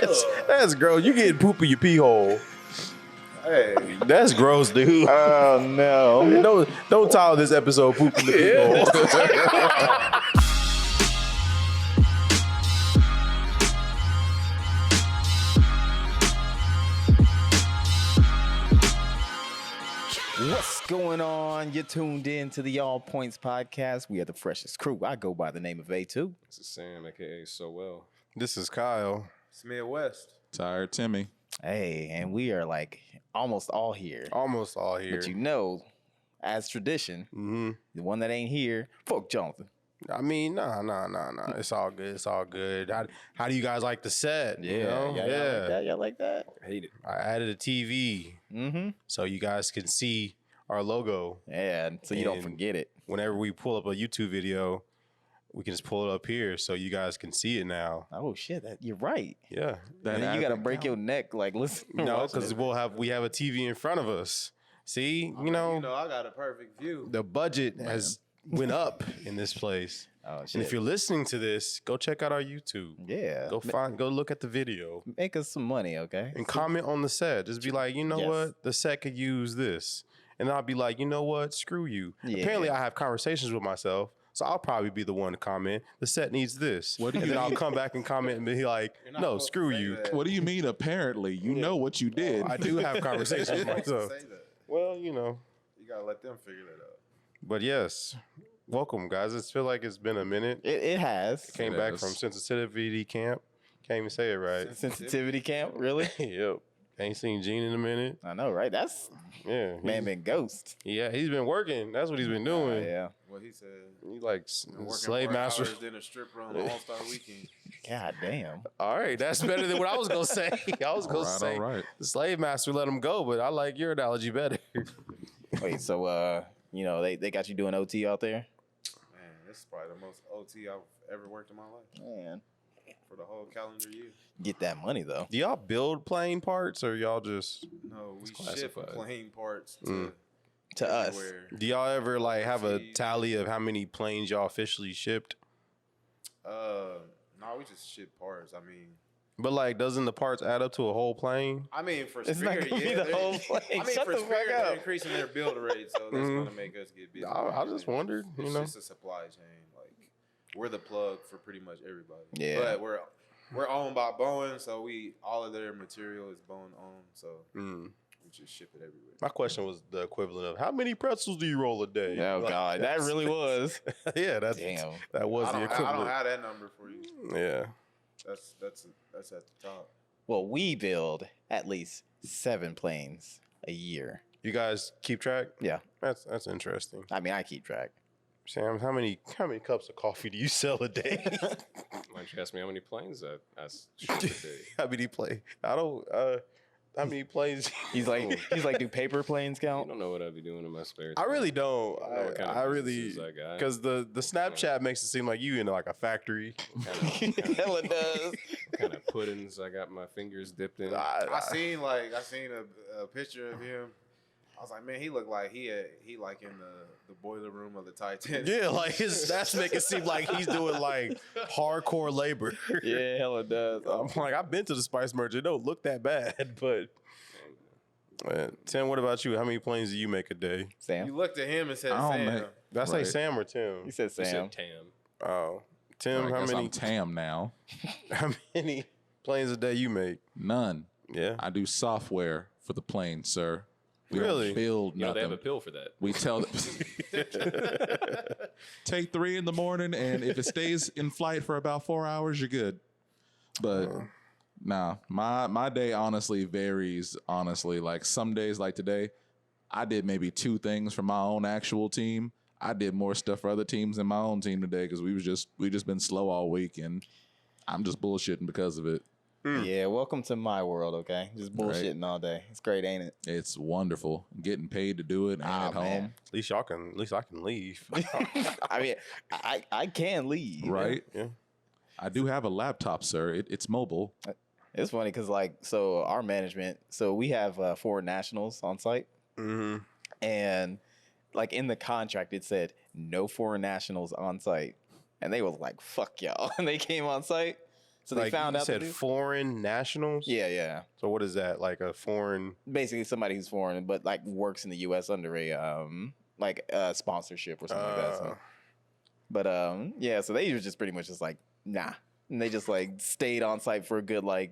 That's gross. You getting poop in your pee hole. Hey, That's gross, dude. Oh no. Don't title this episode "Poop in the Pee Hole." What's going on? You're tuned in to the All Points Podcast. We are the freshest crew. I go by the name of A2. This is Sam, aka So Well. This is Kyle. Smith West. Tired Timmy. Hey, and we are like almost all here. Almost all here. But you know, as tradition, the one that ain't here, fuck Jonathan. I mean, nah. It's all good. It's all good. How do you guys like the set? You know? Y'all like that? I hate it. I added a TV so you guys can see our logo. Yeah, so you don't And forget it. Whenever we pull up a YouTube video, we can just pull it up here so you guys can see it now. Oh shit, you're right. Yeah. And then you gotta break your neck, like listen. No, because we have a TV in front of us. See, you know, I got a perfect view. the budget has went up in this place. Oh shit. And if you're listening to this, go check out our YouTube. Yeah. Go look at the video Make us some money, okay? and comment on the set. Just be like, you know Yes. what? The set could use this. And I'll be like, you know what? Screw you. Yeah. Apparently I have conversations with myself. So I'll probably be the one to comment. The set needs this. What do and you then I'll come back and comment and be like, not no, supposed screw to say you. that. What do you mean? Apparently, you know what you did. I do have conversations with myself. Say that. Well, you know. You gotta let them figure that out. But yes, welcome, guys. It feels like it's been a minute. It has. Came It back is. from sensitivity camp. Can't even say it right. Sensitivity camp, really? Yep. Ain't seen Gene in a minute. I know, right? That's Yeah. man been ghost. Yeah, he's been working. That's what he's been doing. Yeah. What he said. He like Working slave more master. hours than a stripper on the All-Star Weekend. God damn. All right, that's better than what I was gonna say. I was gonna All right, say all right. the slave master let him go, but I like your analogy better. Wait, so you know, they got you doing OT out there? Man, this is probably the most OT I've ever worked in my life Man. for the whole calendar year. Get that money though. Do y'all build plane parts or y'all just? No, we ship classified. plane parts to To us. everywhere. Do y'all ever like have a Overseas. tally of how many planes y'all officially shipped? No, we just ship parts. I mean, But like, doesn't the parts add up to a whole plane? for It's not Spirit, gonna be yeah, the they're- whole plane. I mean, Shut for the fuck Spirit, they're up. increasing their build rate, so that's gonna make us get busy. I just wondered, you It's know. just a supply chain. Like we're the plug for pretty much everybody. Yeah. But we're owned by Boeing, so all of their material is Boeing owned, so we just ship it everywhere. My question was the equivalent of how many pretzels do you roll a day? Oh Like, God, that really was. yeah, that's Damn. that was the I equivalent. don't have that number for you. Yeah. That's at the top. Well, we build at least 7 planes a year. You guys keep track? Yeah. That's interesting. I mean, I keep track. Sam, how many cups of coffee do you sell a day? Why don't you ask me how many planes I shoot a day? How many play? I don't. How many planes? He's like, do paper planes You count? don't know what I'd be doing in my spare I time. really don't. I don't know what kind of I really businesses I got. because the Snapchat makes it seem like you in like a factory. Hell it does. Kind of puddings I got my fingers dipped in. I seen a picture of him. I was like, man, he looked like he like in the boiler room of the Titanic. Yeah, like his that's making it seem like he's doing like hardcore labor. Yeah, hell it does. I'm like, I've been to the Spice Merch. It don't look that bad, but Tim, what about you? How many planes do you make a day? You Sam. looked at him and said, I don't Sam. make- Did I say Right. Sam or Tim? He said You Sam. said Tam. Oh, Tim, I how guess many I'm Tam now. how many planes a day you make? None. Yeah. I do software for the plane, sir. We Really? don't build You know, they nothing. have a pill for that. We tell take 3 in the morning, and if it stays in flight for about 4 hours, you're good. But nah, my day honestly varies. Honestly, like some days, like today, I did maybe 2 things for my own actual team. I did more stuff for other teams than my own team today because we just been slow all week, and I'm just bullshitting because of it. Yeah, welcome to my world, okay? Just bullshitting all day. It's great, ain't it? It's wonderful getting paid to do it and at home. Man. At least I can leave. I mean, I can leave. Right? Yeah. I do have a laptop, sir. It's mobile. It's funny because, like, so our management, so we have 4 nationals on site. Mm-hmm. And, like, in the contract, it said no foreign nationals on site. And they was like, fuck y'all. And they came on site. So they like, found you out. said foreign nationals. Yeah. So what is that? Like a foreign? Basically, somebody who's foreign but like works in the U.S. under a sponsorship or something like that. So. But yeah. So they were just pretty much just like nah, and they just like stayed on site for a good like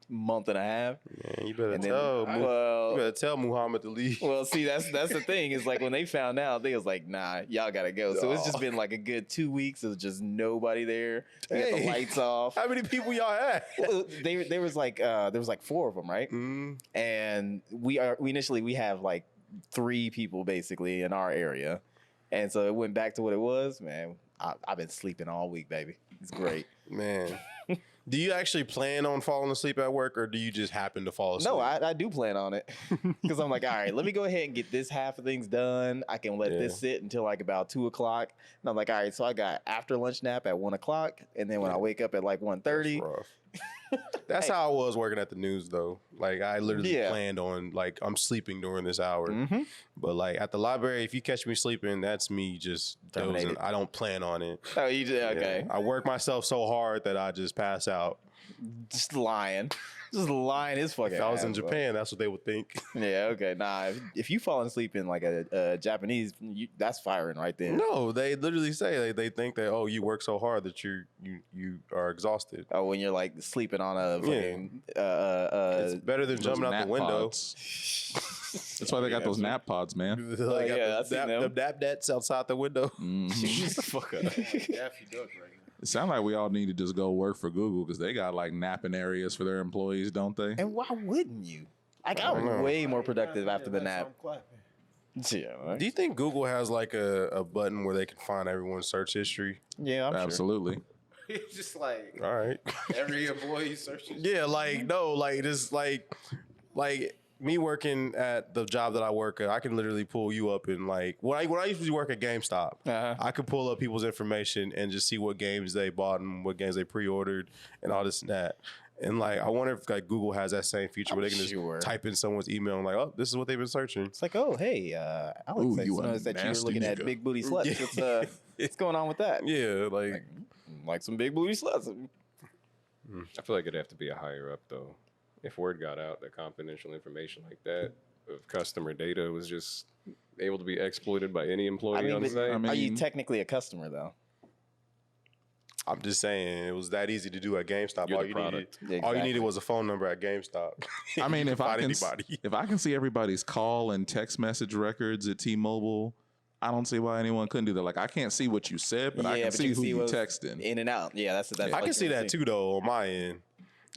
month and a half. Man, you better And then, tell. You well, better tell Muhammad to leave. well, see, that's the thing is like when they found out, they was like, nah, y'all gotta go. So it's just been like a good 2 weeks of just nobody there. We got the Hey. lights off. How many people y'all had? Well, there was like 4 of them, right? And we initially have like 3 people basically in our area, and so it went back to what it was. Man, I've been sleeping all week, baby. It's great. Man. Do you actually plan on falling asleep at work, or do you just happen to fall asleep? No, I do plan on it because I'm like, all right, let me go ahead and get this half of things done. I can let this sit until like about 2:00, and I'm like, all right, so I got after lunch nap at 1:00, and then when I wake up at like 1:30. That's rough. That's how I was working at the news, though. Like I literally planned on like I'm sleeping during this hour, but like at the library, if you catch me sleeping, that's me just dozing. I don't plan on it. Oh, you did? Okay. I work myself so hard that I just pass out. Just lying. Just lying his fucking If I was ass, in Japan, that's what they would think. Yeah, okay. Nah, if you fall asleep in like a Japanese, that's firing right there. No, they literally say they think that you work so hard that you are exhausted. Oh, when you're like sleeping on a fucking It's better than jumping out the window. That's why they got those nap pods, man. Like I've seen them. the nap nets outside the window. Shut the fuck up. Daffy Duck right now. It sounds like we all need to just go work for Google because they got like napping areas for their employees, don't they? And why wouldn't you? Like I don't know. was way more productive after the nap. Yeah, right? Do you think Google has like a button where they can find everyone's search history? Yeah, I'm sure. Absolutely. It's just like All right. every employee searches. Yeah, like no, like just like me working at the job that I work at, I can literally pull you up and like when I usually work at GameStop, I could pull up people's information and just see what games they bought and what games they pre-ordered and all this and that. And like I wonder if like Google has that same feature where they can just type in someone's email and like, oh, this is what they've been searching. It's like, oh, hey, Alex, I you a noticed that you were nasty looking at nigga. big booty sluts. Yeah. What's going on with that? Yeah, like Like some big booty sluts. I feel like it'd have to be a higher up though. If word got out that confidential information like that of customer data was just able to be exploited by any employee on site. Are you technically a customer though? I'm just saying it was that easy to do at GameStop. You're All the you product. needed, all you needed was a phone number at GameStop. I mean, if I Find can anybody. if I can see everybody's call and text message records at T-Mobile, I don't see why anyone couldn't do that. Like I can't see what you said, but I can see who you what's texting. in and out. Yeah, that's I like can see you that too, though, on my end.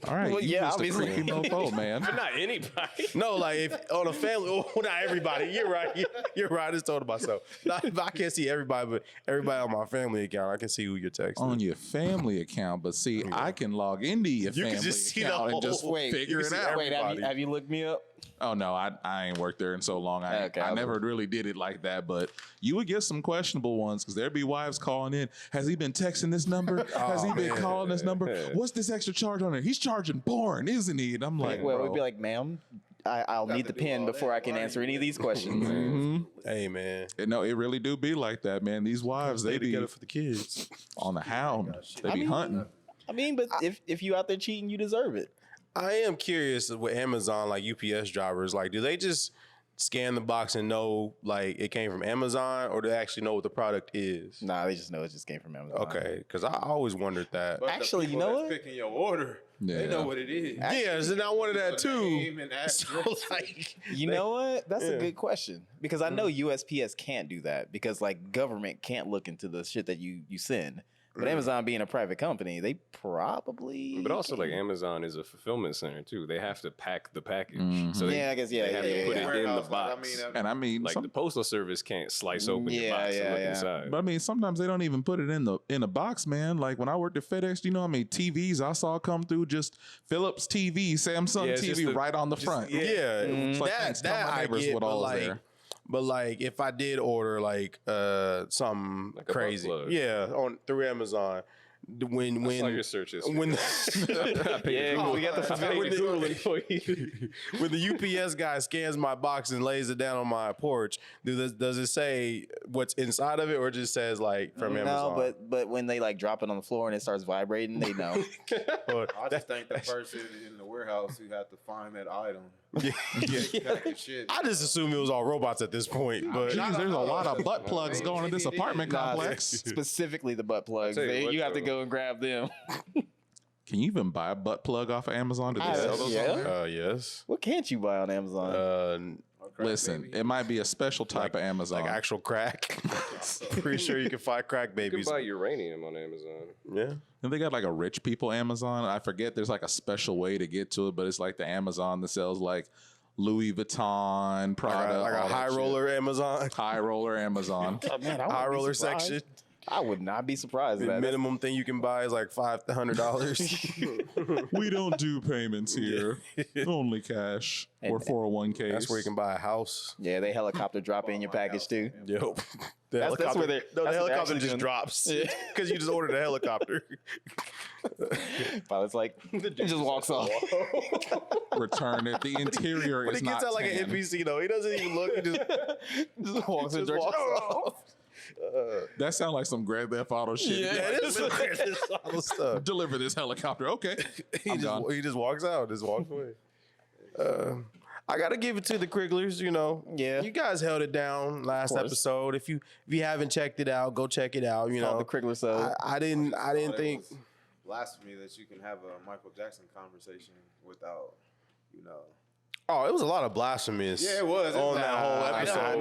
All right, Well, you yeah, just a obviously. creepy mofo, man. But not anybody. No, like if on a family, not everybody. You're right. You're right. I just told myself. I can't see everybody, but everybody on my family account, I can see who you're texting. On your family account, but see, I can log into your You can family just see the account and just whole- figure you it can see out. Wait, everybody. have you looked me up? Oh no, I ain't worked there in so long. I never really did it like that. But you would get some questionable ones because there'd be wives calling in. Has he been texting this number? Has he been calling this number? What's this extra charge on it? He's charging porn, isn't he? And I'm like, Well, bro. we'd be like, ma'am, I'll need to the do pen all before that. I can Why answer you any of with these it? questions. Hey, man. No, it really do be like that, man. These wives, Stay they be together for the kids. on the hound. They be hunting. I mean, but if you out there cheating, you deserve it. I am curious with Amazon, like UPS drivers, like do they just scan the box and know like it came from Amazon, or do they actually know what the product is? Nah, they just know it just came from Amazon. Okay, because I always wondered that. But Actually, the you people know that's what? picking your order, they Yeah. know what it is. Yeah, and I wanted that too. Name and So address. like, You know what? That's Yeah. a good question because I know USPS can't do that because like government can't look into the shit that you send. But Amazon being a private company, they probably. But also, like can. Amazon is a fulfillment center too. They have to pack the package, Mhm. so they, Yeah, I guess, yeah, they have yeah, to put yeah. it in the Warehouse, like, box. And I mean, Like the postal service can't slice open your Yeah, box and yeah, look yeah. inside. but I mean, sometimes they don't even put it in a box, man. Like when I worked at FedEx, you know how many TVs I saw come through? Just Philips TV, Samsung Yeah, it's just TV the- right on the just- front. yeah, It's like, thanks, tell my I neighbors get, what but all's like, there. but like if I did order like something Like a butt crazy, plug. yeah, on through Amazon, when I saw your search history. when Yeah, we got the when the- Google employee. when the UPS guy scans my box and lays it down on my porch, does it say what's inside of it, or it just says like from Amazon? No, but when they like drop it on the floor and it starts vibrating, they know. I just think the person in the warehouse who had to find that item. Yeah. Pack the shit. I just assume it was all robots at this point, but Jeez, there's a lot of butt plugs going to this apartment Nah, complex. specifically the butt plugs. I'll tell you what, You have to though. go and grab them. Can you even buy a butt plug off of Amazon? Do they sell those yeah. on there? yes. What can't you buy on Amazon? Listen, it might be a special type of Amazon. Like actual crack. Pretty sure you can find crack You can babies. buy uranium on Amazon. Yeah. And they got like a rich people Amazon. I forget there's like a special way to get to it, but it's like the Amazon that sells like Louis Vuitton, Prada, Like a all that high shit. roller Amazon. High roller Amazon. Oh, man, I wouldn't High be roller surprised. section. I would not be surprised at The that. minimum thing you can buy is like $500. We don't do payments here. Only cash or 401ks. That's where you can buy a house. Yeah, they helicopter drop in your package too. Yep. The That's helicopter, where they're- no, the that's what they're helicopter actually just doing. drops because you just ordered a helicopter. Pilot's like, it just walks off. Return it. The interior But is he gets not out like an tan. NPC though. He doesn't even look. He just Just walks in just direction. walks off. That sounds like some Grand Theft Auto shit. Yeah, it is. It's all the stuff. Deliver this helicopter. Okay. I'm gone. He just walks out. Just walks away. I gotta give it to the Crigglers. You know, Yeah. you guys held it down last course. episode. If you haven't checked it out, go check it out. You Called know, the Criggler so. I didn't think. It was blasphemy that you can have a Michael Jackson conversation without, you know. Oh, it was a lot of blasphemous. Yeah, it was. on that whole episode.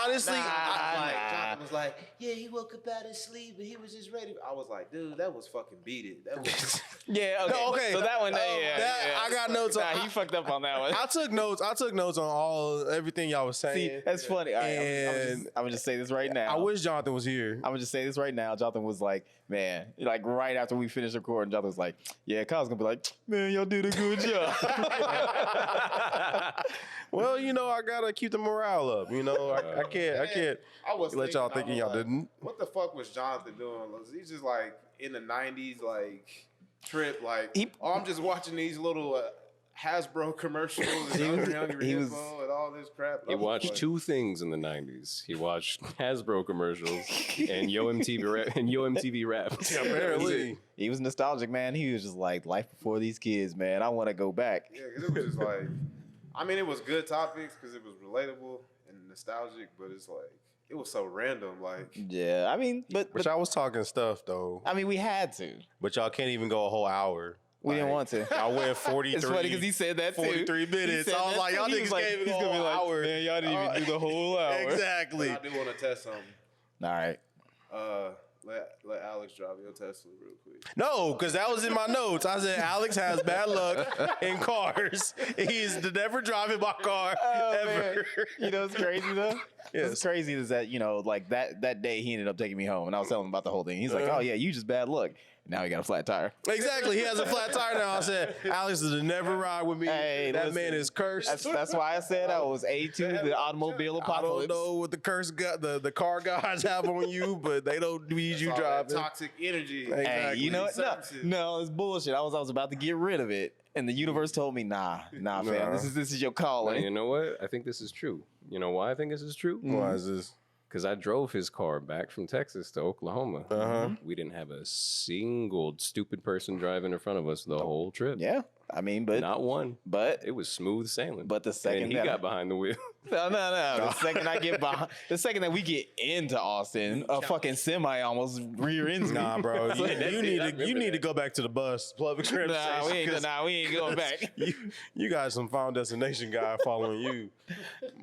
Honestly, Jonathan was like, yeah, he woke up out of his sleep, but he was just ready. I was like, dude, that was fucking beat it. That was Yeah, okay. No, okay. So that one, I got notes on. Nah, he fucked up on that one. I took notes. I took notes on everything y'all was saying. See, that's funny. All right, And I'm gonna just say this right now. I wish Jonathan was here. I'm gonna just say this right now. Jonathan was like, man, like right after we finished recording, Jonathan was like, yeah, Kyle's gonna be like, man, y'all did a good job. Well, you know, I gotta keep the morale up. You know, I can't I was let y'all thinking, thinking I was y'all like, didn't. What the fuck was Jonathan doing? Was he just like in the 90s, like trip, like, oh, I'm just watching these little Hasbro commercials and Hungry Hippo and all this crap. He watched two things in the 90s. He watched Hasbro commercials and Yo MTV Rap. Apparently. He was nostalgic, man. He was just like, life before these kids, man. I want to go back. Yeah, 'cause it was just like, I mean, it was good topics because it was relatable and nostalgic, but it's like, it was so random. Like, Yeah, I mean, but But y'all was talking stuff though. I mean, we had to. But y'all can't even go a whole hour. We didn't want to. I went 43. It's funny because he said that too. 43 minutes. He said I was that like, too. y'all He niggas was like, can't even he's go a gonna be whole like, hour. man, y'all didn't even do the whole hour. Exactly. I do want to test something. All right. Let Alex drive your Tesla real quick. No, because that was in my notes. I said Alex has bad luck in cars. He's never driving my car ever. You know what's crazy though? Yes. What's crazy is that, you know, like that day he ended up taking me home and I was telling him about the whole thing. He's like, oh yeah, you just bad luck. Now he got a flat tire. Exactly. He has a flat tire now. I said, Alex is to never ride with me. Hey, that listen, man is cursed. That's why I said I was A2, the automobile I don't apocalypse. know what the curse got the car guys have on you, but they don't need you All that driving. toxic energy. Hey, Hey, Exactly. you know what? No, Services. no, it's bullshit. I was about to get rid of it, and the universe told me, nah, fam. Nah. This is your Now, calling. you know what? I think this is true. You know why I think this is true? Why is this? Because I drove his car back from Texas to Oklahoma. Uh-huh. We didn't have a single stupid person driving in front of us the whole trip. Yeah, I mean, but Not one. but It was smooth sailing. But the second and he that- got behind the wheel. no. The second I get behind, the second that we get into Austin, a fucking semi almost rear ends me. Nah, bro. You need to go back to the bus. Public transportation. we ain't going back. You got some final destination guy following you.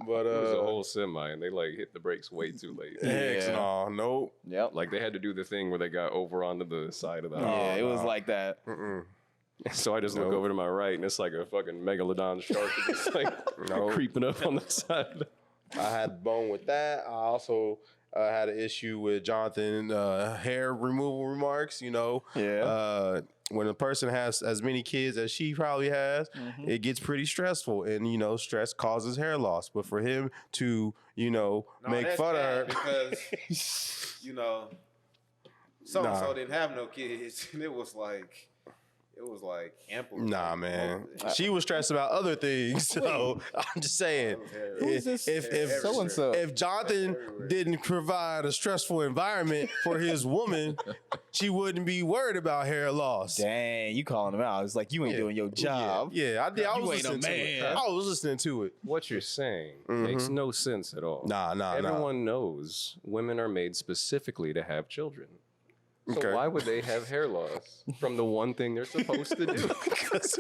But It was a whole semi, and they like hit the brakes way too late. heck Yeah. no, nope. Yep. Like they had to do the thing where they got over onto the side of the Yeah, it was no. like that. Mm-mm. So I just look Nope. over to my right, and it's like a fucking megalodon shark just like Nope. creeping up on the side. I had a bone with that. I also had an issue with Jonathan hair removal remarks. You know, when a person has as many kids as she probably has, it gets pretty stressful, and you know, stress causes hair loss. But for him to, you know, No, make that's fun of her, bad because, you know, so-and-so didn't have no kids. And it was like, it was like ample. Nah, man. She was stressed about other things. So I'm just saying, Who's this? if So-and-so. if Jonathan didn't provide a stressful environment for his woman, she wouldn't be worried about hair loss. Dang, you calling him out. It's like you ain't doing your job. Yeah, I did. I You was ain't a listening to it. man. I was listening to it. What you're saying makes no sense at all. Nah. Everyone knows women are made specifically to have children. So Okay. why would they have hair loss from the one thing they're supposed to do? Because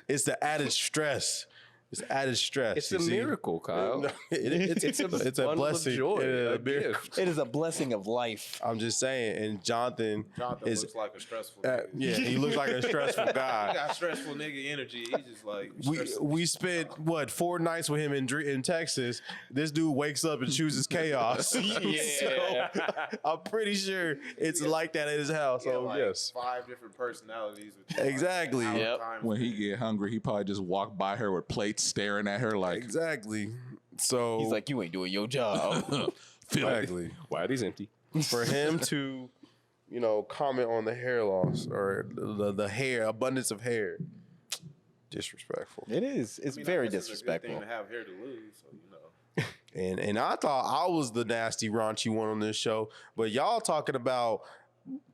it's the added stress. It's added stress. It's you a see? miracle, Kyle. No, it's a bundle blessing. of joy, Yeah, a gift. It is a blessing of life. I'm just saying, and Jonathan is looks like a stressful nigga. yeah, he looks like a stressful He guy. got stressful nigga energy. He's just like We spent what 4 nights with him in Texas. This dude wakes up and chooses chaos. Yeah. So, I'm pretty sure it's like that at his house. So like yes, 5 different personalities. With Exactly. Like, Yep. When he get hungry, he probably just walk by her with plates, staring at her like, exactly. So He's like, you ain't doing your job. exactly. Why are these empty? For him to, comment on the hair loss or the hair abundance of hair, disrespectful. It is. It's I mean, very I guess it's a good disrespectful. thing to have hair to lose, so you know. And I thought I was the nasty raunchy one on this show, but y'all talking about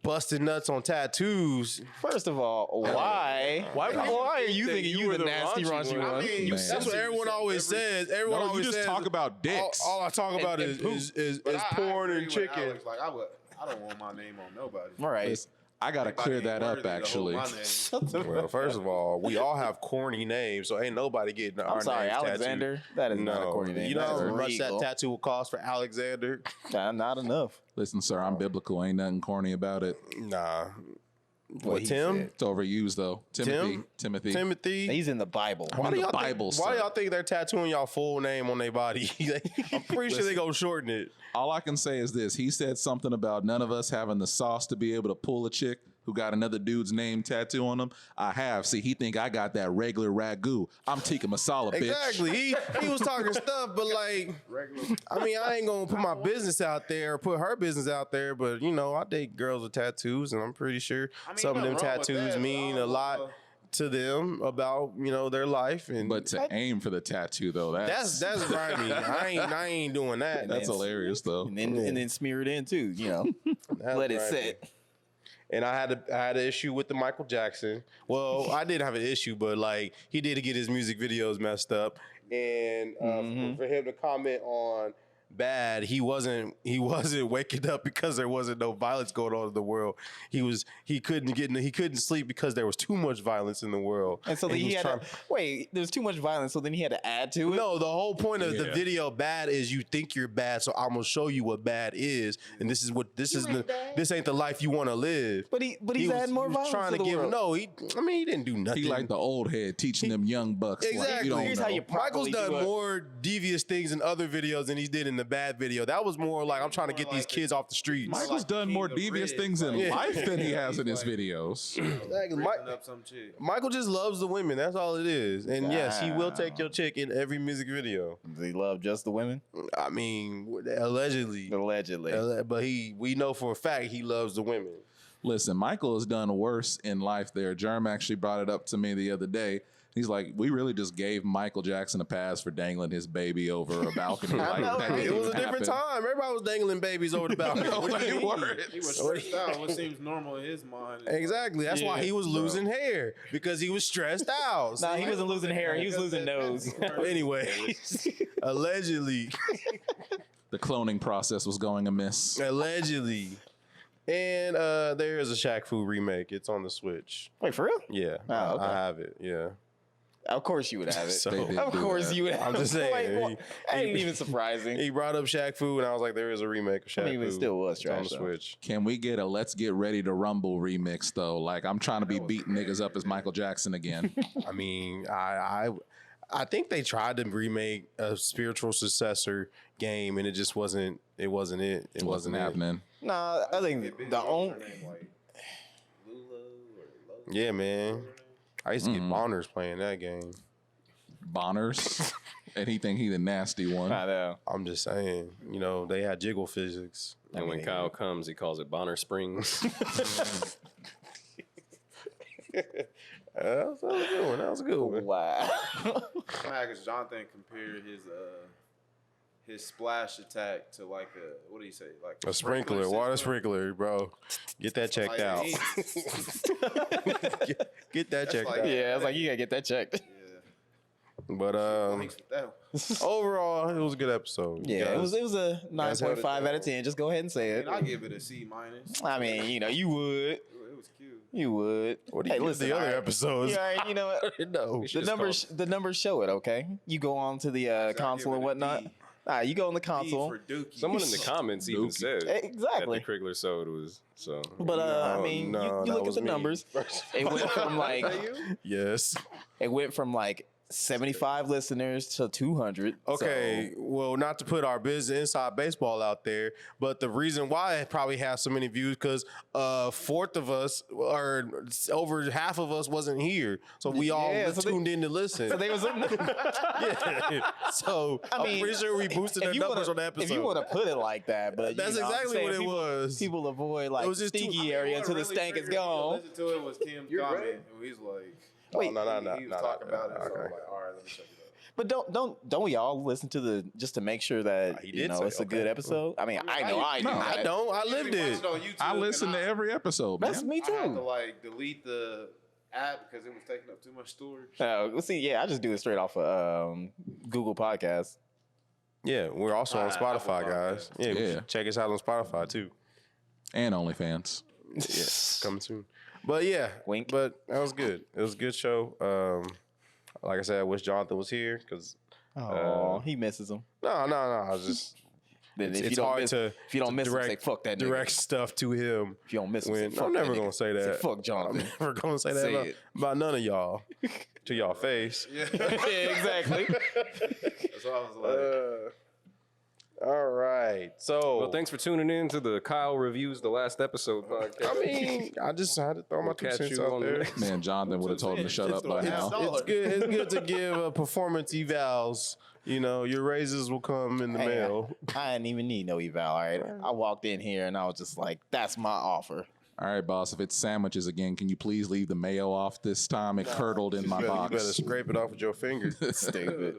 busting nuts on tattoos. First of all, why? Why are you that thinking you you were the the nasty raunchy raunchy one? one? I mean, Man. That's what everyone always says. Everyone no, you always just says talk about dicks. All I talk about and is But I porn agree and with chicken. Alex. Like I don't want my name on nobody. All right. Listen, I gotta Anybody clear ain't that worthy up to hold actually. my name. Well, first of all, we all have corny names, so ain't nobody getting our I'm sorry, names Alexander. tattooed. That is not a No, corny name. you know That's how much that illegal. tattoo will cost for Alexander? Not enough. Listen, sir, I'm biblical. Ain't nothing corny about it. Nah. What he Tim? said. It's overused though. Timothy. Timothy? He's in the Bible. I'm in the y'all Bible, Why sir. y'all think they're tattooing y'all full name on their body? I'm pretty sure they gonna shorten it. All I can say is this: he said something about none of us having the sauce to be able to pull a chick who got another dude's name tattoo on them. I have. See, he think I got that regular ragu. I'm tikka masala, bitch. Exactly. He was talking stuff, but like, I mean, I ain't gonna put my business out there or put her business out there, but I date girls with tattoos, and I'm pretty sure some of them nothing wrong with tattoos that, mean but a lot to them about their life. And But to aim for the tattoo though, that's grimy. I ain't doing that. that's hilarious though. And then smear it in too. That's Let it grimy. sit. And I had an issue with the Michael Jackson. Well, I didn't have an issue, but like he did get his music videos messed up, and for him to comment on Bad, he wasn't waking up because there wasn't no violence going on in the world. He couldn't sleep because there was too much violence in the world. And so then he was had trying- to wait. There's too much violence, so then he had to add to it. No, the whole point of the video Bad is you think you're bad, so I'm gonna show you what bad is, and this ain't the life you want to live. But he's adding more violence trying to to the give. world. No, he didn't do nothing. He like the old head teaching them young bucks. Like, Exactly. you don't Here's know. how you Michael's properly done do it. more devious things in other videos than he did in the Bad video. That was more like I'm trying to get these kids off the streets. Michael's done King more of devious Red, things in like- life than he has in his Like- videos. Exactly. Breaking up some chick. Michael just loves the women. That's all it is. And yes, he will take your chick in every music video. Does he love just the women? I mean, allegedly. Allegedly. But we know for a fact he loves the women. Listen, Michael has done worse in life there. Jerm actually brought it up to me the other day. He's like, we really just gave Michael Jackson a pass for dangling his baby over a balcony. Like, know, that right? didn't It was a even different happen. time. Everybody was dangling babies over the balcony. No, What do you they mean? weren't. He was stressed out. What seems normal in his mind. Exactly. That's why Yeah. he was losing hair because he was stressed out. Nah, he wasn't losing hair. He was losing nose. Anyway, allegedly, The cloning process was going amiss. allegedly, and there is a Shaq Fu remake. It's on the Switch. Wait, for real? Yeah, Oh, okay. I have it. Yeah, Of course you would have it. So- They did Of do course that. you would have I'm just saying, Like, what? That ain't even surprising. he brought up Shaq Fu, and I was like, there is a remake of Shaq I mean, Fu. it still was It's on trash, the though. Switch. Can we get a Let's Get Ready to Rumble remix though? Like I'm trying to be beating niggas up as Michael Jackson again. I mean, I think they tried to remake a spiritual successor game, and it just wasn't. It wasn't it. It wasn't it. happening. Nah, I think the only. Yeah, man. I used to get boners playing that game. Bonners. And he think he the nasty one. I know. I'm just saying, they had jiggle physics. And when Kyle comes, he calls it Bonner Springs. That was a good one. That was a good one. Wow. Because Jonathan compared his splash attack to like a, what do you say? Like A sprinkler, water system. sprinkler, bro. Get that checked Like, out. he- Get that checked like- out. Yeah, I was like, you gotta get that checked. Yeah. But Thanks for that. overall, it was a good episode. You Yeah, it was guys- a guys held it 9.5 out of down. 10. Just go ahead and say I it. mean, I give it a C minus. I mean, you know, you would. It was cute. You would. What do you give the other episodes? Yeah, you know what? No. should The numbers show it, okay? You go on to the I console give and it a whatnot. D. You go on the D console. for Dookie. Someone in the comments even Dookie. said Exactly. that the Krigler sode was so. But I No, mean, no, you that look at was the me. numbers. It went from like Yes. 75 listeners to 200. Okay, So, well, not to put our business inside baseball out there, but the reason why it probably has so many views because a fourth of us or over half of us wasn't here, so we all Yeah, so they- tuned in to listen. so they was. Yeah. So I mean, I'm pretty sure we boosted their if you numbers wanna- on the episode. If you want to put it like that, but That's you know, I'm exactly saying what it people, was. People avoid like It was just too- stinky area until the stank is gone. Listen to it was Tim's You're comment. right. And he's like, Wait, no, he was talking about it. So I'm like, all right, let me check it out. But don't we all listen to the just to make sure that He you did know say, it's a good okay. episode? I mean, I know I do. No, that. I don't. I lived You can it. watch on YouTube, I and listen to every episode, That's man. me I had to too. like delete the app because it was taking up too much storage. Well, see, yeah, I just do it straight off of Google Podcasts. Yeah, we're also on Spotify, Apple guys. Podcasts. Yeah, check us out on Spotify too. And OnlyFans. Yeah, coming soon. But yeah, Wink. But that was good. It was a good show. Like I said, I wish Jonathan was here because Oh, he misses them. no. I was just Then it's if you don't hard miss, to if you don't miss him, say direct fuck that nigga. direct stuff to him. If you don't miss him, say When fuck I'm that never nigga. gonna say Say that. fuck I'm Jonathan. never gonna say that Say about, it. about none of y'all to y'all face. Yeah, Yeah, exactly. that's what I was like. All right, so Well, thanks for tuning in to the Kyle Reviews the Last Episode podcast. I mean, I just had to throw my We'll 2 catch cents you out on the there. next- Man, Jonathan would have told him to shut up by Yeah. now. It's good. It's good to give performance evals. You know, your raises will come in the Hey, mail. I didn't even need no eval. All right, I walked in here and I was just like, "That's my offer." All right, boss. If it's sandwiches again, can you please leave the mayo off this time? It curdled in my You box. better scrape it off with your finger. Stupid.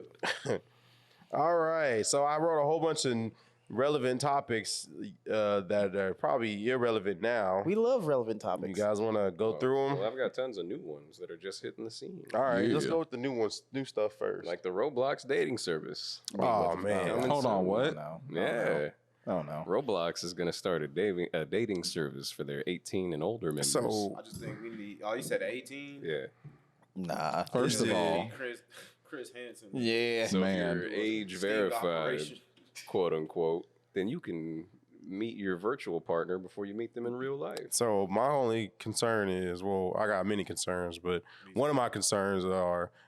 All right. So I wrote a whole bunch of relevant topics that are probably irrelevant now. We love relevant topics. You guys want to go through them? Well, I've got tons of new ones that are just hitting the scene. All right. Let's Yeah. go with the new ones, new stuff first. Like the Roblox Dating service. oh man. Coming Hold on, soon. what? No. Yeah. Oh no. Roblox is going to start a dating service for their 18 and older members. So I just think we need. Oh, you said 18. yeah. Nah. First of Yeah. all, Chris Hansen. Yeah. So Man. if you're age Sting verified, operation. quote unquote, then you can meet your virtual partner before you meet them in real life. So my only concern is, well, I got many concerns, but one of my concerns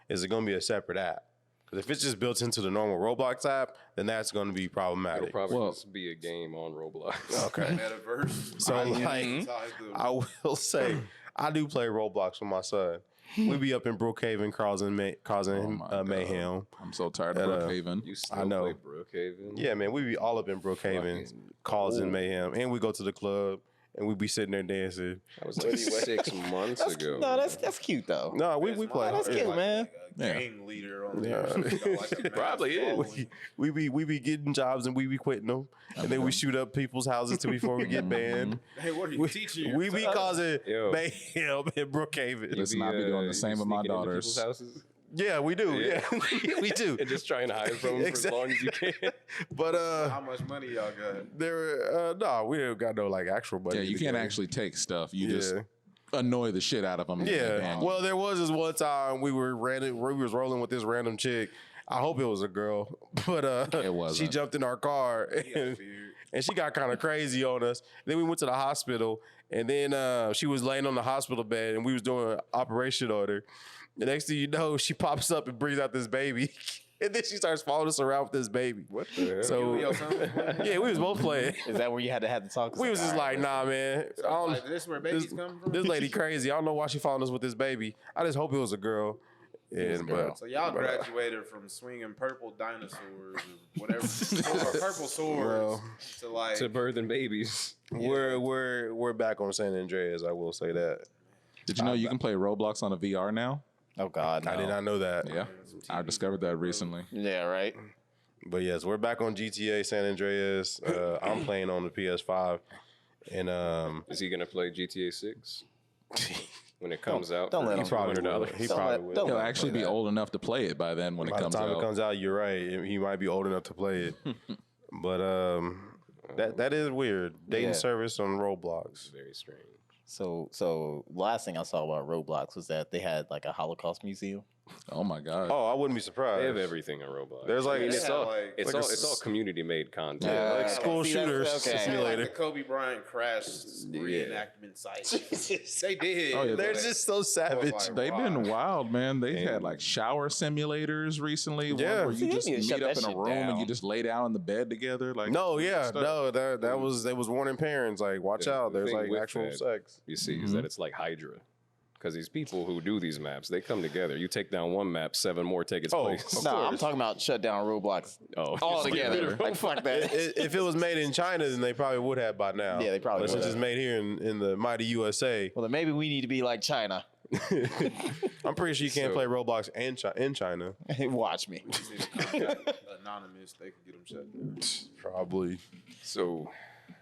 is it going to be a separate app? Because if it's just built into the normal Roblox app, then that's going to be It'll problematic. probably Well- just be a game on Roblox. Okay. Metaverse. So like, That's how it's doing. I will say, I do play Roblox with my son. We be up in Brookhaven causing Oh my God. mayhem. I'm so tired At, of Brookhaven. You still I know. play Brookhaven? Yeah, man, we be all up in Brookhaven Fucking causing cool. mayhem, and we go to the club and we be sitting there dancing. That was like 6 months ago. No, that's cute though. No, we play. that's Like cute, a man. Yeah. gang leader on Yeah. there. You know, like a mass Probably is. following. We be getting jobs and we be quitting them, and then we shoot up people's houses too before we get banned. Hey, what are you teaching? We be causing Yo. mayhem in Brookhaven. Listen, I be doing the same with my daughters. Houses Yeah, we do. Yeah, we do. and just trying to hide from them for as long as you can. But How much money y'all got? there, no, we don't got no like actual money. Yeah, you can't together. actually take stuff. You Yeah. just annoy the shit out of them. Yeah. Well, there was this one time we was rolling with this random chick. I hope it was a girl, but It wasn't. she jumped in our car Weird. and she got kind of crazy on us. Then we went to the hospital, and then she was laying on the hospital bed, and we was doing an operation on her. The next thing you know, she pops up and brings out this baby, and then she starts following us around with this baby. What the hell? So Yo, son, yeah, we was both playing. Is that where you had to have the talk? We was just like, nah, man. I don't, like, this where babies this, come from? this lady crazy. I don't know why she following us with this baby. I just hope it was a girl. And, but So y'all graduated from swinging purple dinosaurs or whatever, or purple swords Well, to like. to birthing babies. we're back on San Andreas. I will say that. Did you know you can play Roblox on a VR now? Oh God, no. I did not know that. Yeah, I discovered that recently. Yeah, right. But yes, we're back on GTA San Andreas. I'm playing on the PS5, and Is he gonna play GTA 6 when it comes out? don't for let him. $200? He probably will. He'll actually be old enough to play it by then when it By the comes time out. it comes out, you're right. He might be old enough to play it. But that is weird. Dating Yeah. service on Roblox. Very strange. So last thing I saw about Roblox was that they had like a Holocaust museum. Oh my god. Oh, I wouldn't be surprised. They have everything on Roblox. There's like it's all like- it's like all a it's all community made content. Yeah, like Okay. school See, that's- shooters okay. Like simulator. the Kobe Bryant crash reenactment site. They did. Oh, yeah, They're just so savage. like, They've wow. been wild, man. They've had like shower simulators recently. One Yeah. where See, you they just need to meet shut up that in a shit room and down. you just lay down in the bed together. Like No, yeah, stuff. no, that was warning parents like, watch The- out. the There's thing like with actual that- sex. You see, is that it's like Hydra. Because these people who do these maps, they come together. You take down one map, 7 more take its place. No, I'm talking about shut down Roblox Oh, all just get rid together. of Like fuck that. If it was made in China, then they probably would have by now. Yeah, they probably But since would it's made here in the mighty USA, Well, then maybe we need to be like China. I'm pretty sure you can't So- play Roblox in China. Watch me. Anonymous, they could get them shut down. Probably. So,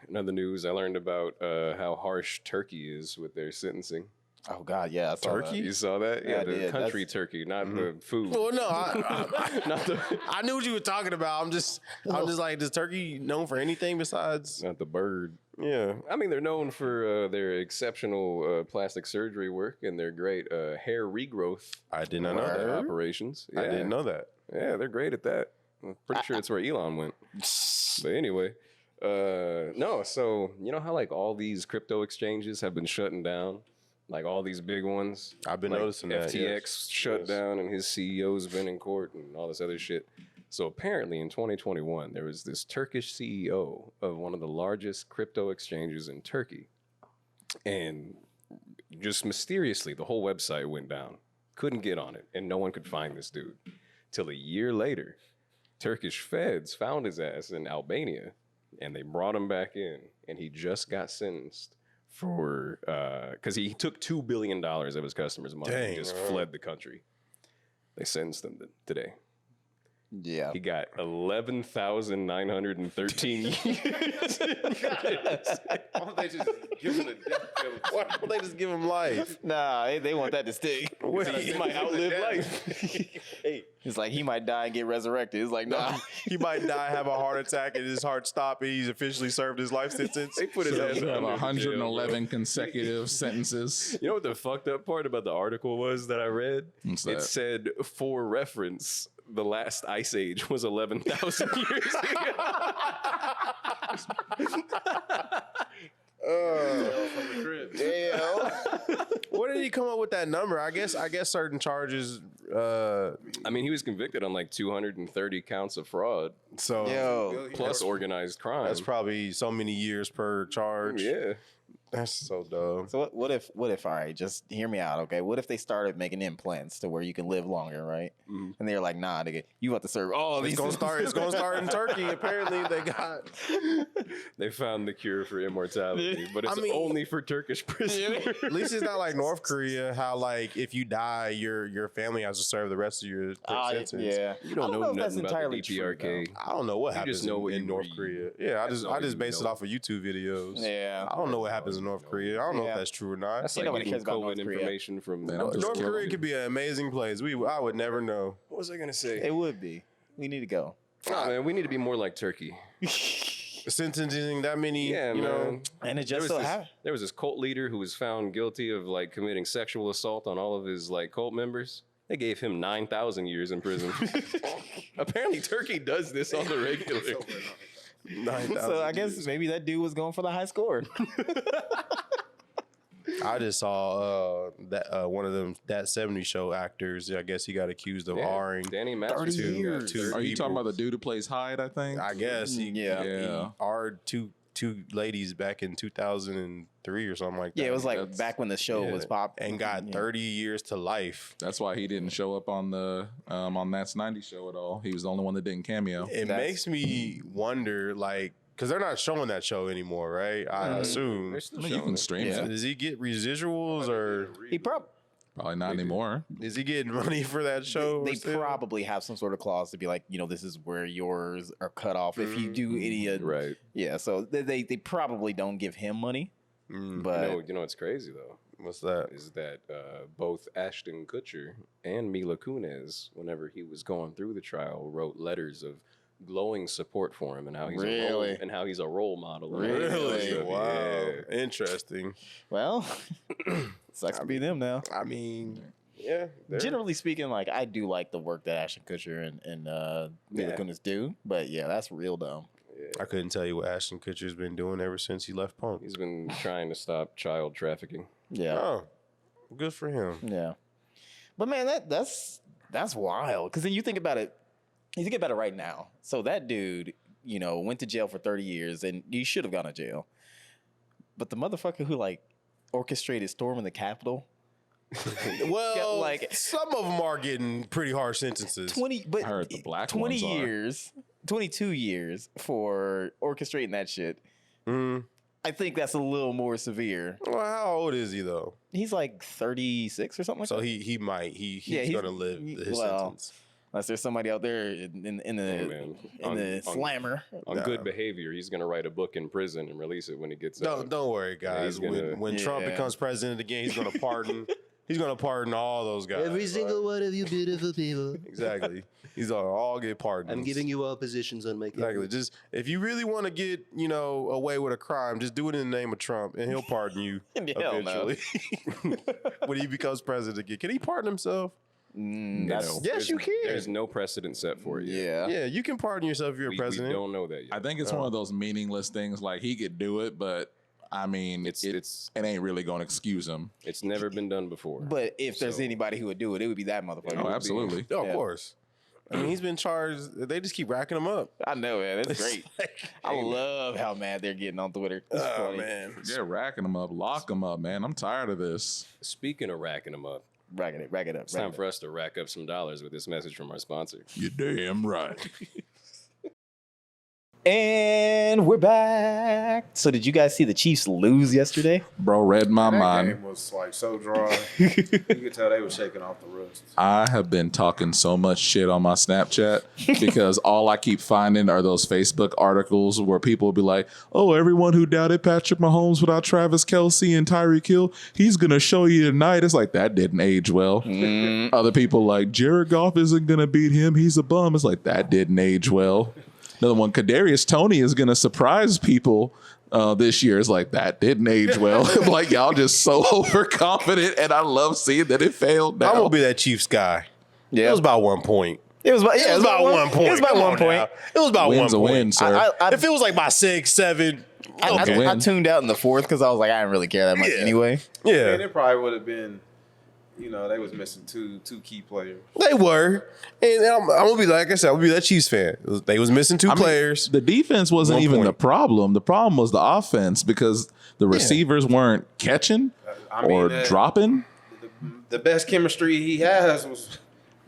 in other news, I learned about how harsh Turkey is with their sentencing. Oh God, yeah. I saw that. Turkey? You saw that? Yeah, Yeah, I the did. country That's- turkey, not the food. Well, no, Not the I knew what you were talking about. I'm just like, is Turkey known for anything besides? not the bird. Yeah. I mean, they're known for their exceptional plastic surgery work and their great hair regrowth I did not know that. operations. I didn't know that. Yeah, they're great at that. I'm pretty sure it's where Elon went. But anyway, no. So you know how like all these crypto exchanges have been shutting down, like all these big ones. I've been Like noticing that. FTX yes. shut Yes. down, and his CEO's been in court and all this other shit. So apparently, in 2021, there was this Turkish CEO of one of the largest crypto exchanges in Turkey, and just mysteriously, the whole website went down. Couldn't get on it, and no one could find this dude. Till a year later, Turkish feds found his ass in Albania, and they brought him back in, and he just got sentenced for because he took $2 billion of his customers' money and Dang, just bro. fled the country. They sentenced him today. Yeah. He got 11,913 years. Why don't they just give him the death penalty? Why don't they just give him life? Nah, they want that to stick. He might outlive life. It's like he might die and get resurrected. It's like, nah. He might die, have a heart attack, and his heart stop, and he's officially served his life sentence. They put his So ass you have under jail, bro. 111 consecutive sentences. You know what the fucked up part about the article was that I read? What's It that? said, for reference, the last ice age was 11,000 years ago. From the crib. Where did he come up with that number? I guess certain charges. I mean, he was convicted on like 230 counts of fraud, So Yo. plus organized crime. that's probably so many years per charge. Yeah. That's so dumb. So what if all right, just hear me out, okay? What if they started making implants to where you can live longer, right? Mhm. And they're like, nah, nigga, you have to serve all these. It's gonna start. It's gonna start in Turkey. Apparently, they got. They found the cure for immortality, but it's I mean- only for Turkish prisoners. At least it's not like North Korea, how like if you die, your family has to serve the rest of your sentence. Yeah, You don't I know if that's nothing about the entirely true, DPRK. I don't know what You happens just know what in you North read. Korea. Yeah, That's I all just you base it know. off of YouTube videos. Yeah. I don't know what happens in North Korea. I don't know Yeah. if that's true or not. That's Ain't like nobody getting cares about COVID North Korea. information from They don't just North kill Korea you. could be an amazing place. I would never know. What was I gonna say? It would be. We need to go. Nah, man, we need to be more like Turkey. Sentencing that many, Yeah, you know. man. And it There just was, so this, happened. there was this cult leader who was found guilty of like committing sexual assault on all of his like cult members. They gave him 9,000 years in prison. Apparently, Turkey does this on the regular. 9,000 So I years. guess maybe that dude was going for the high score. I just saw that one of them that 70 show actors. I guess he got accused of R-ing. Danny 30 Masterson. years. Two Are you talking people. about the dude who plays Hyde? I think. I guess he Yeah. he Yeah. R'd two ladies back in 2003 or something like that. Yeah, it was like That's- back when the show Yeah, was pop and got 30 years to life. That's why he didn't show up on the on That's 90 show at all. He was the only one that didn't cameo. It That's- makes me wonder, like, because they're not showing that show anymore, right? I assume. They're still You showing can it. stream Yeah. it. Does he get residuals or He probably. Probably not anymore. is he getting money for that show? They still? probably have some sort of clause to be like, this is where yours are cut off. If you do any, Right. yeah. So they probably don't give him money, but You know what's crazy though? What's that? Is that both Ashton Kutcher and Mila Kunis, whenever he was going through the trial, wrote letters of glowing support for him and how he's a role model. and all that Really? stuff. Wow. Yeah. Interesting. well, sucks to be them now. I mean, yeah. they're- Generally speaking, like I do like the work that Ashton Kutcher and Mila Kunis do, but yeah, that's real dumb. I couldn't tell you what Ashton Kutcher's been doing ever since he left Punk. He's been trying to stop child trafficking. Yeah, Oh, good for him. yeah. But man, that's wild. Because then you think about it. You think about it right now. So that dude, went to jail for 30 years, and he should have gone to jail. But the motherfucker who like orchestrated storming the Capitol. Well, like some of them are getting pretty harsh sentences. 20, but I heard the black 20 ones are. years, 22 years for orchestrating that shit. I think that's a little more severe. Well, how old is he though? He's like 36 or something like So that. he's he's- gonna live his well, sentence. Unless there's somebody out there in the slammer. On good behavior, he's gonna write a book in prison and release it when he gets out. Don't worry, guys. he's gonna- When Trump becomes president again, he's gonna pardon. He's gonna pardon all those guys. Every single one of you beautiful people. Exactly. He's gonna all get pardoned. I'm giving you all positions on my Exactly. Just if you really want to get away with a crime, just do it in the name of Trump, and he'll pardon you Hell no. eventually. When he becomes president again, can he pardon himself? Yes, you can. There's no precedent set for it yet. Yeah. Yeah, you can pardon yourself if you're a We president. don't know that yet. I think it's one of those meaningless things. Like he could do it, but I mean, it ain't really going to excuse him. It's never been done before. But if there's So- anybody who would do it, it would be that motherfucker. Oh, absolutely. Oh, Yeah. of course. I mean, he's been charged. They just keep racking him up. I know, man. That's great. I love how mad they're getting on Twitter. It's Oh funny. man. Yeah, racking them up, lock them up, man. I'm tired of this. Speaking of racking them up, Rack it up. it's time for us to rack up some dollars with this message from our sponsor. You're damn right. And we're back. So did you guys see the Chiefs lose yesterday? Bro, read my That mind. game was like so dry. You could tell they were shaking off the rust. I have been talking so much shit on my Snapchat because all I keep finding are those Facebook articles where people will be like, oh, everyone who doubted Patrick Mahomes without Travis Kelce and Tyreek Hill, he's going to show you tonight. It's like, that didn't age well. Other people like, Jared Goff isn't going to beat him. He's a bum. It's like, that didn't age well. Another one, Kadarius Toney is going to surprise people this year. It's like, that didn't age well. Like, y'all just so overconfident, and I love seeing that it failed now. I'm gonna be that Chiefs guy. Yeah. It was about 1 point. It was about, It was about 1 point. It was about Come 1 on point. now. It was about Win's 1 a point. win, sir. If it was like by 6, 7, I win. tuned out in the fourth because I was like, I didn't really care that much Yeah. anyway. yeah, And it probably would have been, they was missing two key players. they were. And I'm gonna be like I said, I'm gonna be that Chiefs fan. They was missing 2 I mean, players. the defense wasn't 1 even point. the problem. The problem was the offense because the receivers weren't catching I mean, or dropping. The best chemistry he has was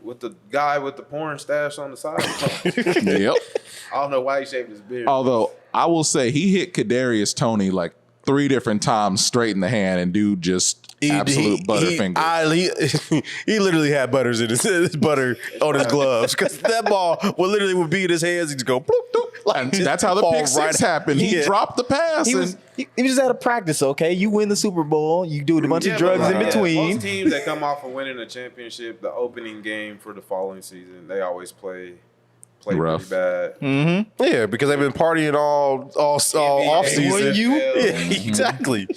with the guy with the porn stash on the side. Yep. I don't know why he shaved his beard. Although I will say he hit Kadarius Toney like 3 different titimes straight in the hand, and dude just absolute butterfinger. He literally had butters in his butter on his gloves because that ball would be in his hands. He'd just go bloop, bloop, like And just that's how the fall pick six happened. He Yeah. dropped the pass. He was just out of practice, okay? You win the Super Bowl, you do a bunch of drugs in between. Most teams that come off of winning a championship, the opening game for the following season, they always play Rough. pretty bad. Yeah, because they've been partying all off season. Yeah. Exactly.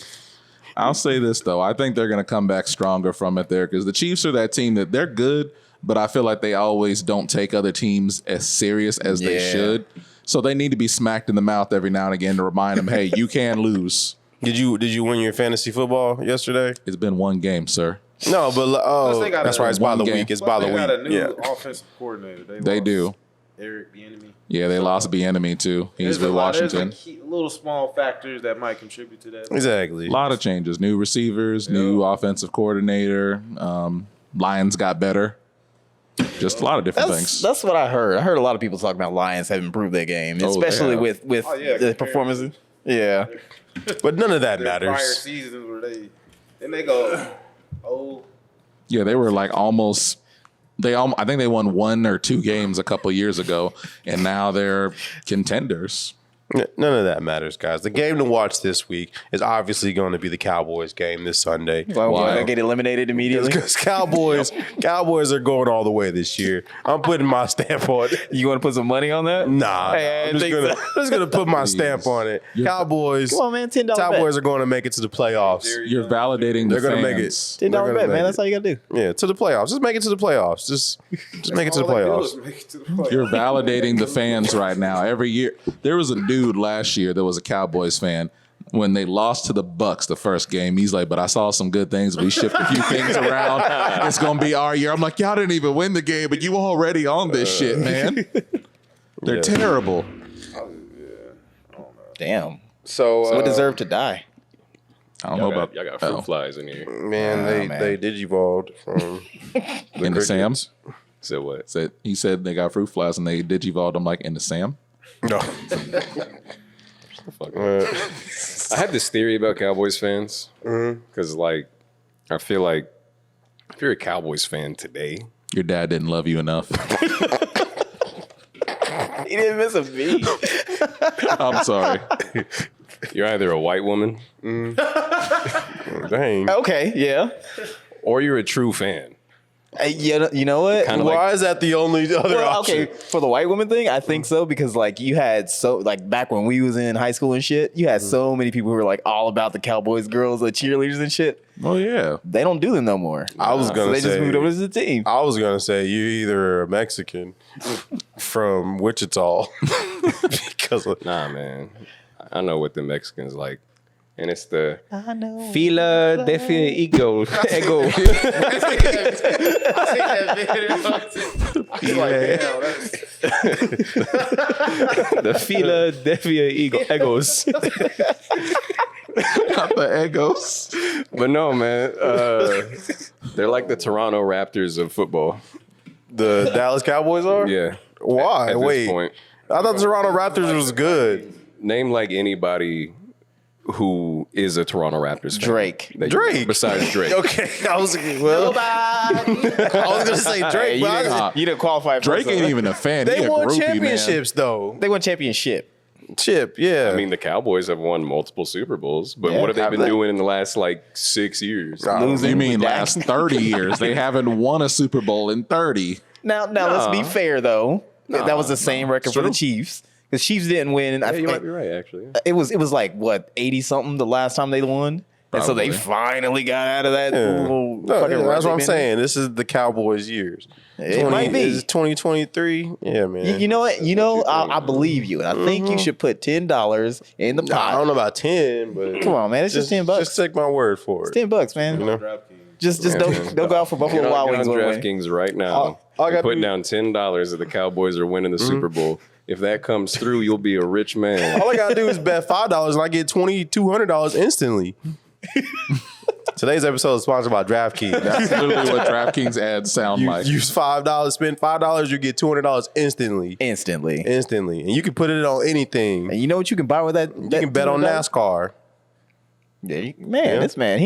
I'll say this though, I think they're going to come back stronger from it there because the Chiefs are that team that they're good, but I feel like they always don't take other teams as serious as they should. So they need to be smacked in the mouth every now and again to remind them, hey, you can lose. Did you win your fantasy football yesterday? It's been 1 game, sir. No, but Plus they got that's a- right. It's by one the game. week. It's Plus by the they got a week. new Yeah. offensive coordinator. They lost do. Eric Bieniemy. Yeah, they lost Bieniemy too. He's with Washington. There's little small factors that might contribute to that. Exactly. A lot of changes. New receivers, new offensive coordinator. Lions got better. Just a lot of different things. That's what I heard. I heard a lot of people talking about Lions have improved their game, Oh, they especially have. with the performances. Yeah. But none of that Their prior matters. seasons where they go, oh, Yeah, they were like almost. I think they won 1 or 2 games a couple years ago, and now they're contenders. None of that matters, guys. The game to watch this week is obviously going to be the Cowboys game this Sunday. Why would I get eliminated immediately? Because Cowboys are going all the way this year. I'm putting my stamp on it. You want to put some money on that? Nah, Hey, I I'm just gonna put my stamp on it. Cowboys. Come on, man. $10 Cowboys bet. are going to make it to the playoffs. You're validating the They're gonna make it. fans. $10 They're gonna bet, make man. it. That's all you gotta do. Yeah, to the playoffs. Just make it to the playoffs. Just make it to the playoffs. You're validating the fans right now. Every year, there was a dude last year that was a Cowboys fan. When they lost to the Bucks the first game, he's like, "But I saw some good things. We shifted a few things around. It's gonna be our year." I'm like, "Y'all didn't even win the game, but you already on this shit, man. They're terrible." Damn. So So it deserved to die. I don't know about y'all got fruit flies in here. Man, they digivolved from in the Sam's. So what? He said they got fruit flies and they digivolved. I'm like, in the Sam. No. I have this theory about Cowboys fans because, like, I feel like if you're a Cowboys fan today, Your dad didn't love you enough. He didn't miss a beat. I'm sorry. you're either a white woman Dang. Okay, yeah. or you're a true fan. You know what? Kinda Why is that the only other Well, option? okay, for the white woman thing, I think so because like you had back when we was in high school and shit, you had so many people who were like all about the Cowboys girls, the cheerleaders and shit. Oh yeah. They don't do them no more. I was So gonna they say just moved over to the team. I was gonna say you're either a Mexican from Wichita because of, Nah, man. I know what the Mexicans like. And it's the I know. Philadelphia Eagles. Ego. The Philadelphia Eagles. Not the egos. But no, man. They're like the Toronto Raptors of football. the Dallas Cowboys are. Yeah. Why? At Wait. this point, I thought the Toronto Raptors was good. name like anybody who is a Toronto Raptors fan. Drake. Besides Drake. Okay, I was gonna say Drake, but You didn't qualify for Drake ain't even a fan. He they a won groupie, championships though. They won championship. Yeah. I mean, the Cowboys have won multiple Super Bowls, but Yeah, what have they have been they? doing in the last like 6 years? Losing You mean with Dak. last 30 years? They haven't won a Super Bowl in 30. Now let's be fair though. That was the same record for the true. Chiefs. Because Chiefs didn't win. Yeah, I you think might be right, actually. it was like what 80 something the last time they won, and so they finally got out of that. Little No, fucking rut that's what they've I'm been in. saying. This is the Cowboys' years. It might be. Is it 2023? Yeah, man. You know what? I believe you, and I think you should put $10 in the Nah, pot. I don't know about 10, but Come on, man, it's just $10. Just take my word for it. It's $10, man. You know? Just don't go out for Buffalo Get Wild on Wings. one way. DraftKings right now. I and got put to- down $10 that the Cowboys are winning the Super Bowl. If that comes through, you'll be a rich man. All I gotta do is bet $5 and I get $2,200 instantly. Today's episode is sponsored by DraftKings. That's literally what DraftKings ads sound You like. use $5, spend $5, you get $200 instantly. Instantly. And you can put it on anything. And you know what you can buy with that? You can bet on NASCAR. Yeah, this man,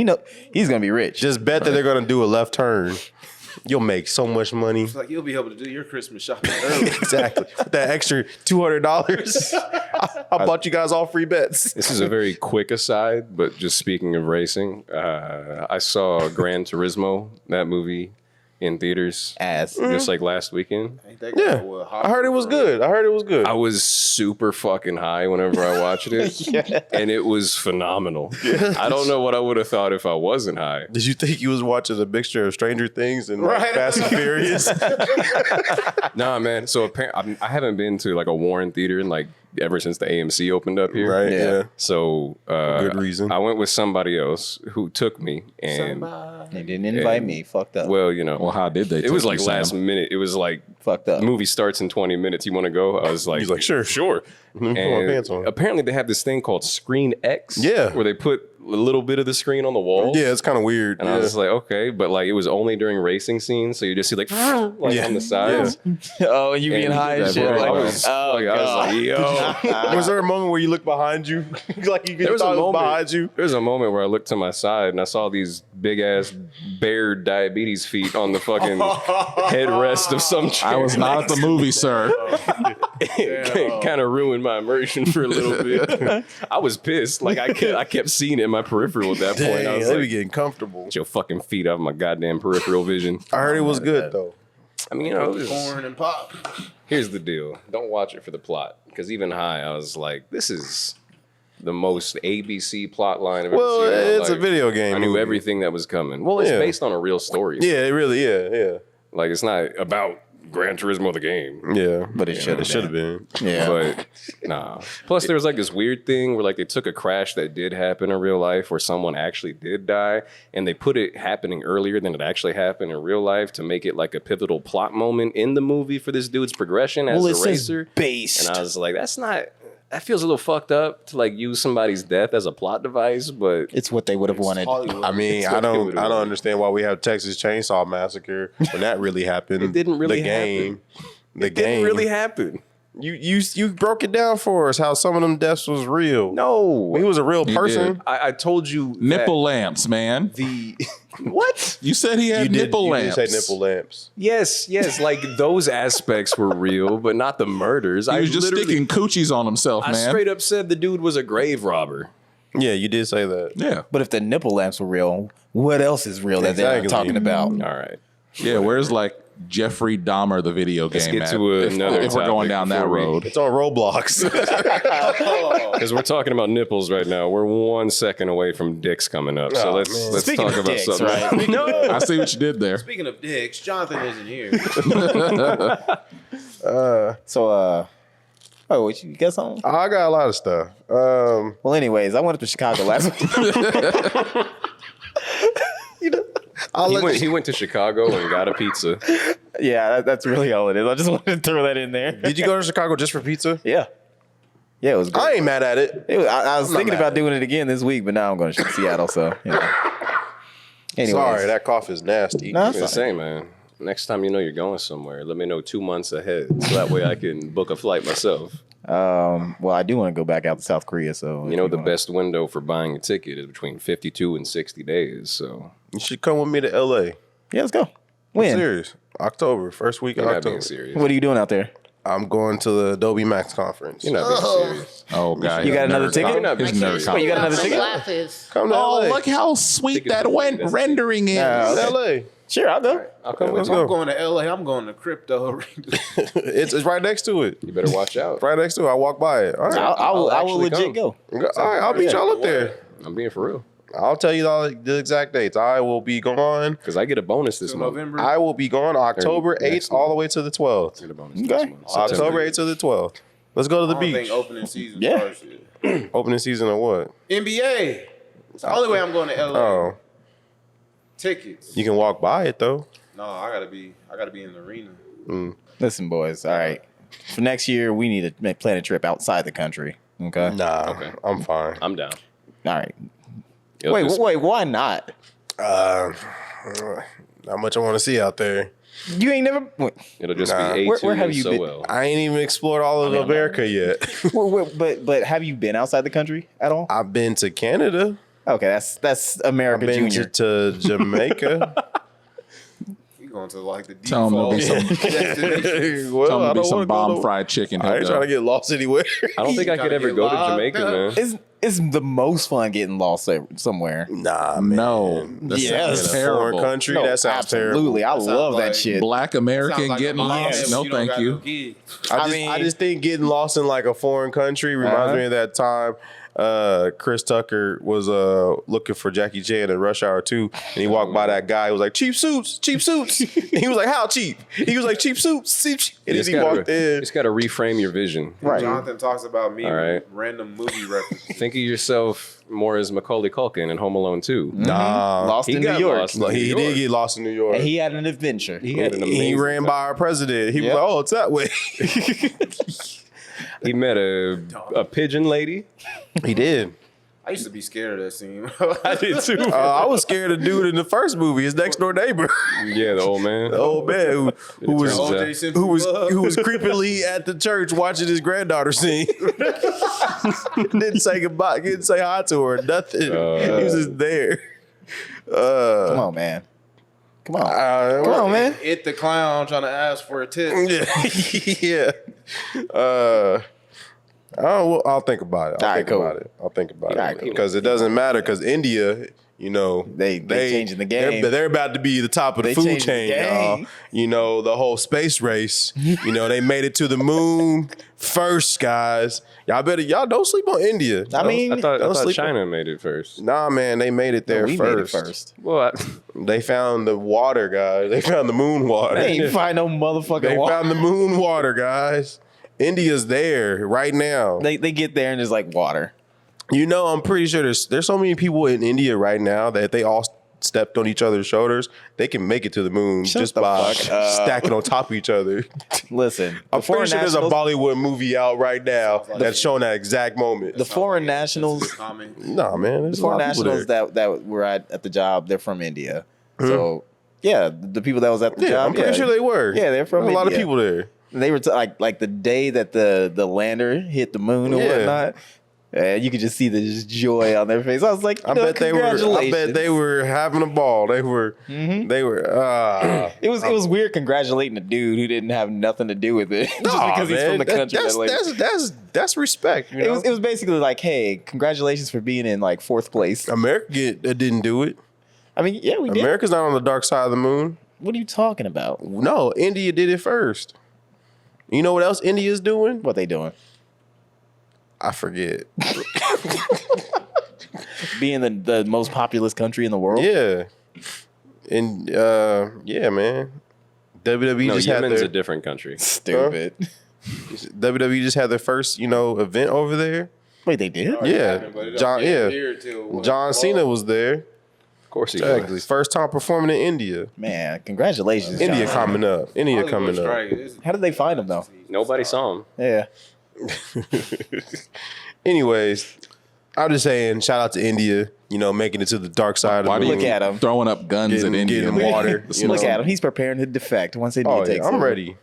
he's gonna be rich. Just bet that they're gonna do a left turn. You'll make so much money. It's like you'll be able to do your Christmas shopping early. Exactly. With that extra $200, I bought you guys all free bets. This is a very quick aside, but just speaking of racing, I saw Gran Turismo, that movie, in theaters Ass. just like last weekend. Ain't that Yeah, guy with a hot I heard it was good. I was super fucking high whenever I watched it, and it was phenomenal. I don't know what I would have thought if I wasn't high. Did you think you was watching a mixture of Stranger Things and like, Fast and Furious? Nah, man. So I haven't been to like a Warren theater in like ever since the AMC opened up here. Right, yeah. So Good reason. I went with somebody else who took me, and They didn't invite me. Fucked up. well, you know, Well, how did they? it was take like you, Sam? last minute. It was like Fucked up. the movie starts in 20 minutes. You want to go? I was like, He's like, sure. sure. Put my And pants on. apparently they have this thing called Screen X. Yeah. Where they put a little bit of the screen on the wall. Yeah, it's kind of weird. And I was just like, okay, but like it was only during racing scenes, so you just see like on the sides. Oh, and you being high and shit. Bro, Like, I was like, yo. Was there a moment where you look behind you, like you could thought it was behind you? There was a moment where I looked to my side and I saw these big ass bear diabetes feet on the fucking headrest of some chair. I was not at the movie, sir. It kind of ruined my immersion for a little bit. I was pissed. Like I kept seeing it in my peripheral at that point. I was They like, be getting comfortable. get your fucking feet off my goddamn peripheral vision. I heard it was good though. I mean, you know, Corn and pop. here's the deal. Don't watch it for the plot. Because even high, I was like, this is the most ABC plot line I've ever Well, seen. it's a video game. I knew movie. everything that was coming. Well, it's Yeah. based on a real story. Yeah, it really. Yeah. Like, it's not about Gran Turismo the game. Yeah. But it should have been. Yeah. But nah. Plus, there was like this weird thing where like they took a crash that did happen in real life where someone actually did die, and they put it happening earlier than it actually happened in real life to make it like a pivotal plot moment in the movie for this dude's progression as a racer. Based. And I was like, that's not. That feels a little fucked up to like use somebody's death as a plot device, but It's what they would have wanted. I mean, I don't understand why we have Texas Chainsaw Massacre when that really happened. It didn't really the game. The it game didn't really happen. You broke it down for us how some of them deaths was real. No, He was a real He person. did. I told you Nipple lamps, man. the what? You said he had nipple you lamps. did say nipple lamps. Yes, like those aspects were real, but not the murders. He I was just literally- sticking coochies on himself, I man. straight up said the dude was a grave robber. Yeah, you did say that. Yeah. But if the nipple lamps were real, what else is real that they're Exactly. talking about? All right, Yeah, where's like Jeffrey Dahmer, the video game? Let's get at? to if another we're going topic down that before we- road. It's on Roblox. because we're talking about nipples right now. We're 1 second away from dicks coming up, so Oh, let's man. Speaking talk of about dicks, something. right? No, I see what you did there. Speaking of dicks, Jonathan isn't here. So, oh, what, you got something? I got a lot of stuff. Well, anyways, I went up to Chicago last week. he went to Chicago and got a pizza. Yeah, that's really all it is. I just wanted to throw that in there. Did you go to Chicago just for pizza? Yeah. Yeah, it was great. I ain't mad at it. I was not thinking mad about at doing it again this week, but now I'm going to Seattle, so, you know. Anyways. Sorry, that cough is nasty. No, I it's was fine. gonna say, man, next time you know you're going somewhere, let me know 2 months ahead, so that way I can book a flight myself. Well, I do want to go back out to South Korea, so. You know, the best window for buying a ticket is between 52 and 60 days. So You should come with me to LA. Yeah, let's go. I'm When? serious. October, first week of you're not October. being serious. What are you doing out there? I'm going to the Adobe Max conference. You're not being serious. Oh, God. You got another ticket? You're not His being nerd serious. Wait, you got another ticket? Glasses. Come to Oh, LA. look how sweet Tickets that are free. That's rendering is. Come to LA. Sure, I'll go. I'll come with Let's you. go. I'm going to LA. I'm going to crypto. it's right next to it. You better watch out. Right next to it. I walk by it. All right. I will actually legit come. go. All right, I'll meet y'all up there. I'm being for real. I'll tell you all the exact dates. I will be gone. Because I get a bonus this month. November. I will be gone October next 8th all the way to the 12th. I get a bonus Okay. this month. October September. 8th to the 12th. Let's go to the I don't beach. think opening season Yeah. starts yet. Opening season or what? NBA. It's the only way I'm going to LA. Oh, Tickets. you can walk by it though. No, I gotta be in the arena. Listen, boys. All right. For next year, we need to plan a trip outside the country. Okay. Nah, Okay. I'm fine. I'm down. All right. It'll Wait, just- wait. Why not? Not much I want to see out there. You ain't never. Wait, It'll just Nah. be A2 Where have and you so been? well. I ain't even explored all of America yet. but have you been outside the country at all? I've been to Canada. Okay, that's I've America been Junior. to Jamaica. You going to like the Tell 'em there'll default be some- destination. Well, Tell him I to be don't some wanna go bomb to- fried chicken. I he'll ain't go. trying to get lost anywhere. I don't think I could Gotta ever get go to locked Jamaica, up. man. It's the most fun getting lost somewhere. Nah, man. No, that Yes. sounds In a foreign terrible. country, No, that sounds terrible. absolutely. I That sounds love that like- shit. Black Sounds American like a getting Miami lost. if No, you don't thank got you. no kids. I just think getting lost in like a foreign country reminds me of that time Chris Tucker was looking for Jackie Chan in Rush Hour 2, and he walked by that guy who was like, cheap suits. And he was like, how cheap? He was like, cheap suits. And then he walked in. Just got to reframe your vision. Right. Jonathan talks about me All right. with random movie references. Think of yourself more as Macaulay Culkin in Home Alone 2. Nah. Lost He in New got York. lost in Like, New he York. did get lost in New York. And he had an adventure. He had an He amazing ran by our president. He Yep. was like, oh, it's that way. He met a pigeon lady. He did. I used to be scared of that scene. I did too. I was scared of dude in the first movie, his next door neighbor. Yeah, the old man. The old man who was turns out- OJ Simpson who was love. who was creepily at the church watching his granddaughter sing. Didn't say goodbye, didn't say hi to her, nothing. He was just there. Come on, man. Come on. Come on, man. It the clown trying to ask for a tip. Yeah. I'll think about it. I'll think about Alright, it cool. because it doesn't matter. Because India, you know, They changing the game. They're about to be the top of the They food changing the chain, y'all. game. You know, the whole space race. You know, they made it to the moon first, guys. Y'all don't sleep on India. I mean, I thought sleep China made it first. Nah, man, they made it there we first. made it first. Well, They found the water, guys. They found the moon water. They ain't find no motherfucking They water. found the moon water, guys. India's there right now. They get there and there's like water. You know, I'm pretty sure there's so many people in India right now that if they all stepped on each other's shoulders, they can make it to the moon Shut just the by fuck up. stacking on top of each other. Listen, I'm the foreign pretty sure there's a nationals, Bollywood movie out right now that's showing that exact moment. the foreign nationals, Nah, man, there's the a lot foreign of people nationals there. that were at the job, they're from India. So yeah, the people that was at the Yeah, job, I'm pretty sure they were. Yeah, they're from There's a lot of India. people there. They were like the day that the lander hit the moon and Yeah. whatnot. And you could just see the just joy on their face. I was like, I bet they were. I bet congratulations. they were having a ball. They were. Mm-hmm. They were. It was weird congratulating a dude who didn't have nothing to do with it just Nah, because he's man, from the country. That's respect. You know? It was basically like, hey, congratulations for being in like 4th place. America didn't do it. I mean, yeah, we did. America's not on the dark side of the moon. What are you talking about? No, India did it first. You know what else India's doing? What they doing? I forget. Being the most populous country in the world? Yeah. And yeah, man. WWE no, just had Yemen's their a different country. Stupid. WWE just had their first, event over there. Wait, they did? Yeah. John Cena was there. Of course he Exactly. was. First time performing in India. Man, congratulations. India John. coming up. India coming up. How did they find him though? Nobody saw him. Yeah. Anyways, I'm just saying, shout out to India, making it to the dark side Why of do the you Look at him. throwing up guns in India? getting man? water. The You know? Look at him. He's preparing to defect once India Oh, takes yeah, I'm over. ready.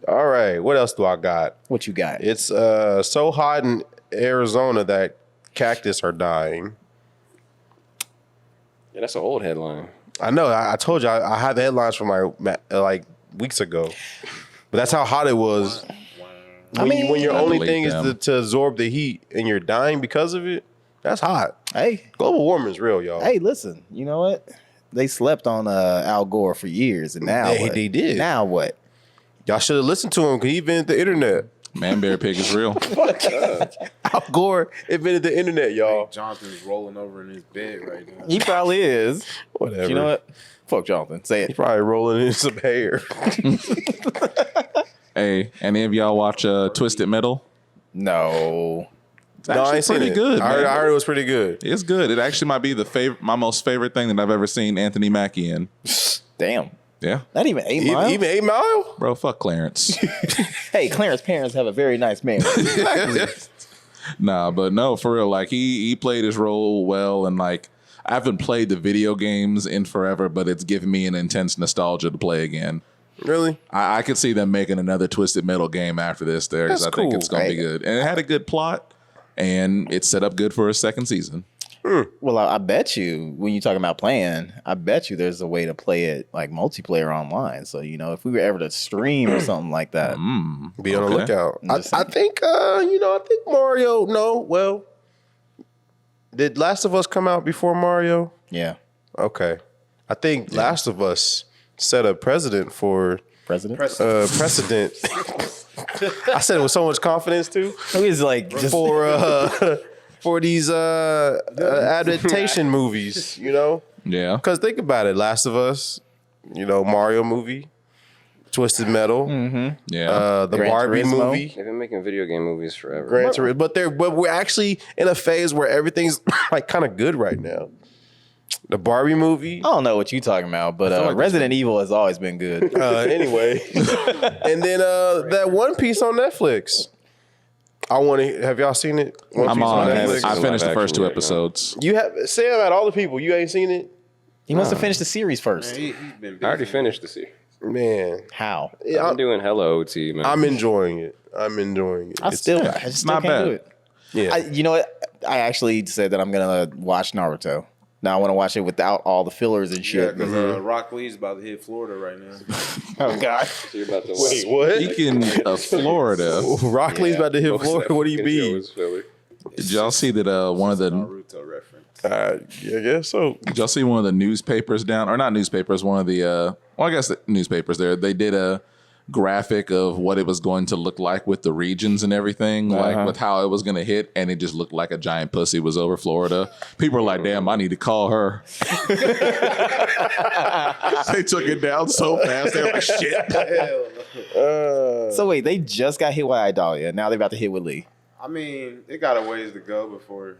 All right, what else do I got? What you got? It's so hot in Arizona that cactus are dying. Yeah, that's an old headline. I know. I told you I had the headlines from like weeks ago, but that's how hot it was. When your I only believe thing is them. to absorb the heat and you're dying because of it, that's hot. Hey, Global warming is real, y'all. hey, listen. You know what? They slept on Al Gore for years, and now what? They did. Now what? Y'all should have listened to him because he invented the internet. Man, bear pig is real. Al Gore invented the internet, y'all. Jonathan's rolling over in his bed right now. He probably is. Whatever. You know what? Fuck Jonathan. Say He's it. probably rolling in some hair. Hey, any of y'all watch Twisted Metal? No. It's No, I actually ain't seen pretty it. good. I man. heard it was pretty good. It's good. It actually might be my most favorite thing that I've ever seen Anthony Mackie in. Damn. Yeah, Not even 8 miles. Even 8 Mile? bro. Fuck Clarence. Hey, Clarence's parents have a very nice man. Nah, but no, for real. Like he played his role well, and like I haven't played the video games in forever, but it's given me an intense nostalgia to play again. Really? I could see them making another Twisted Metal game after this there because I That's think cool, it's gonna be right? good, and it had a good plot, and it's set up good for a second season. Well, I bet you when you're talking about playing, I bet you there's a way to play it like multiplayer online. So if we were ever to stream or something like that, Be on the Okay. lookout. I'm just I think, I think Mario. No, well, did Last of Us come out before Mario? yeah, Okay, I think Last of Us set a precedent for president. precedent. I said it with so much confidence too. Who is like just For these adaptation movies, Yeah, because think about it, Last of Us, Mario movie, Twisted Metal, yeah. the Gran Barbie Turismo. movie. They've been making video game movies forever. Gran Turismo, but we're actually in a phase where everything's like kind of good right now. The Barbie movie. I don't know what you're talking about, but Resident Evil has always been good. Anyway, and then that One Piece on Netflix. I want to. Have y'all seen it? I'm on. Netflix. I finished the Live first action two right now. episodes. You have Sam out all the people. You ain't seen it, He must have finished the series first. Man, he's been busy. I already finished the series. man. How? I'm doing hella OT, man. I'm enjoying it. I just still not can't bad. do it. Yeah. You know what? I actually said that I'm gonna watch Naruto. Now I want to watch it without all the fillers and Yeah, shit. because Rock Lee's about to hit Florida right now. Oh God! So you're about to Wait, what? Speaking of Florida, Rockley's about to hit Florida. What do you mean? did y'all see that one of the Naruto reference. I guess so. did y'all see one of the newspapers down or not newspapers? One of the well, I guess the newspapers there. They did a graphic of what it was going to look like with the regions and everything, like with how it was going to hit, and it just looked like a giant pussy was over Florida. People were like, "Damn, I need to call her." They took it down so fast. They were like, "Shit." So wait, they just got hit with Idalia. Now they're about to hit with Lee. I mean, it got a ways to go before.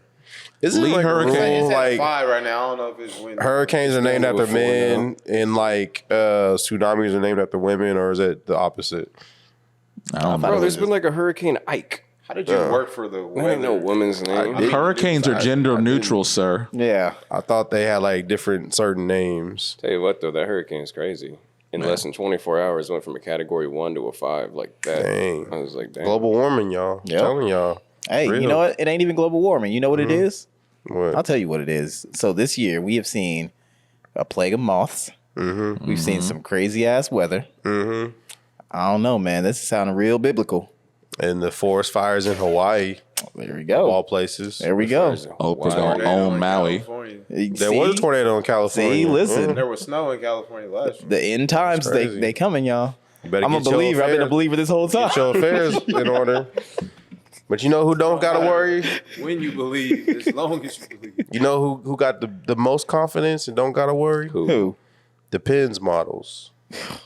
Isn't Lee it like Hurricane, a rule, It's at like 5 right now. I don't know if it's when. hurricanes are named after before men and like tsunamis are named after women, or is it the opposite? I don't Bro, know. there's been like a Hurricane Ike. How did you work for the I don't know weather? woman's name. Hurricanes are gender neutral, sir. Yeah. I thought they had like different certain names. Tell you what, though, that hurricane's crazy. In less than 24 hours, went from a category 1 to a 5 like that. Dang. I was like, damn. Global warming, y'all. Yep. Telling y'all. Hey, Real. you know what? It ain't even global warming. You know what it is? What? I'll tell you what it is. So this year we have seen a plague of moths. Mm-hmm. We've seen some crazy ass weather. Mm-hmm. I don't know, man. This is sounding real biblical. And the forest fires in Hawaii, There we of go. all places. There we go. Oprah's Wow. gonna own Maui. California. There was a tornado in California. See, listen. There was snow in California last year. The end times, That's crazy. they coming, y'all. You better I'm a get your believer. I've been a affairs- believer this whole time. Get your affairs in order. But you know who don't gotta worry? When you believe, as long as you believe. You know who got the most confidence and don't gotta worry? Who? The Pins models.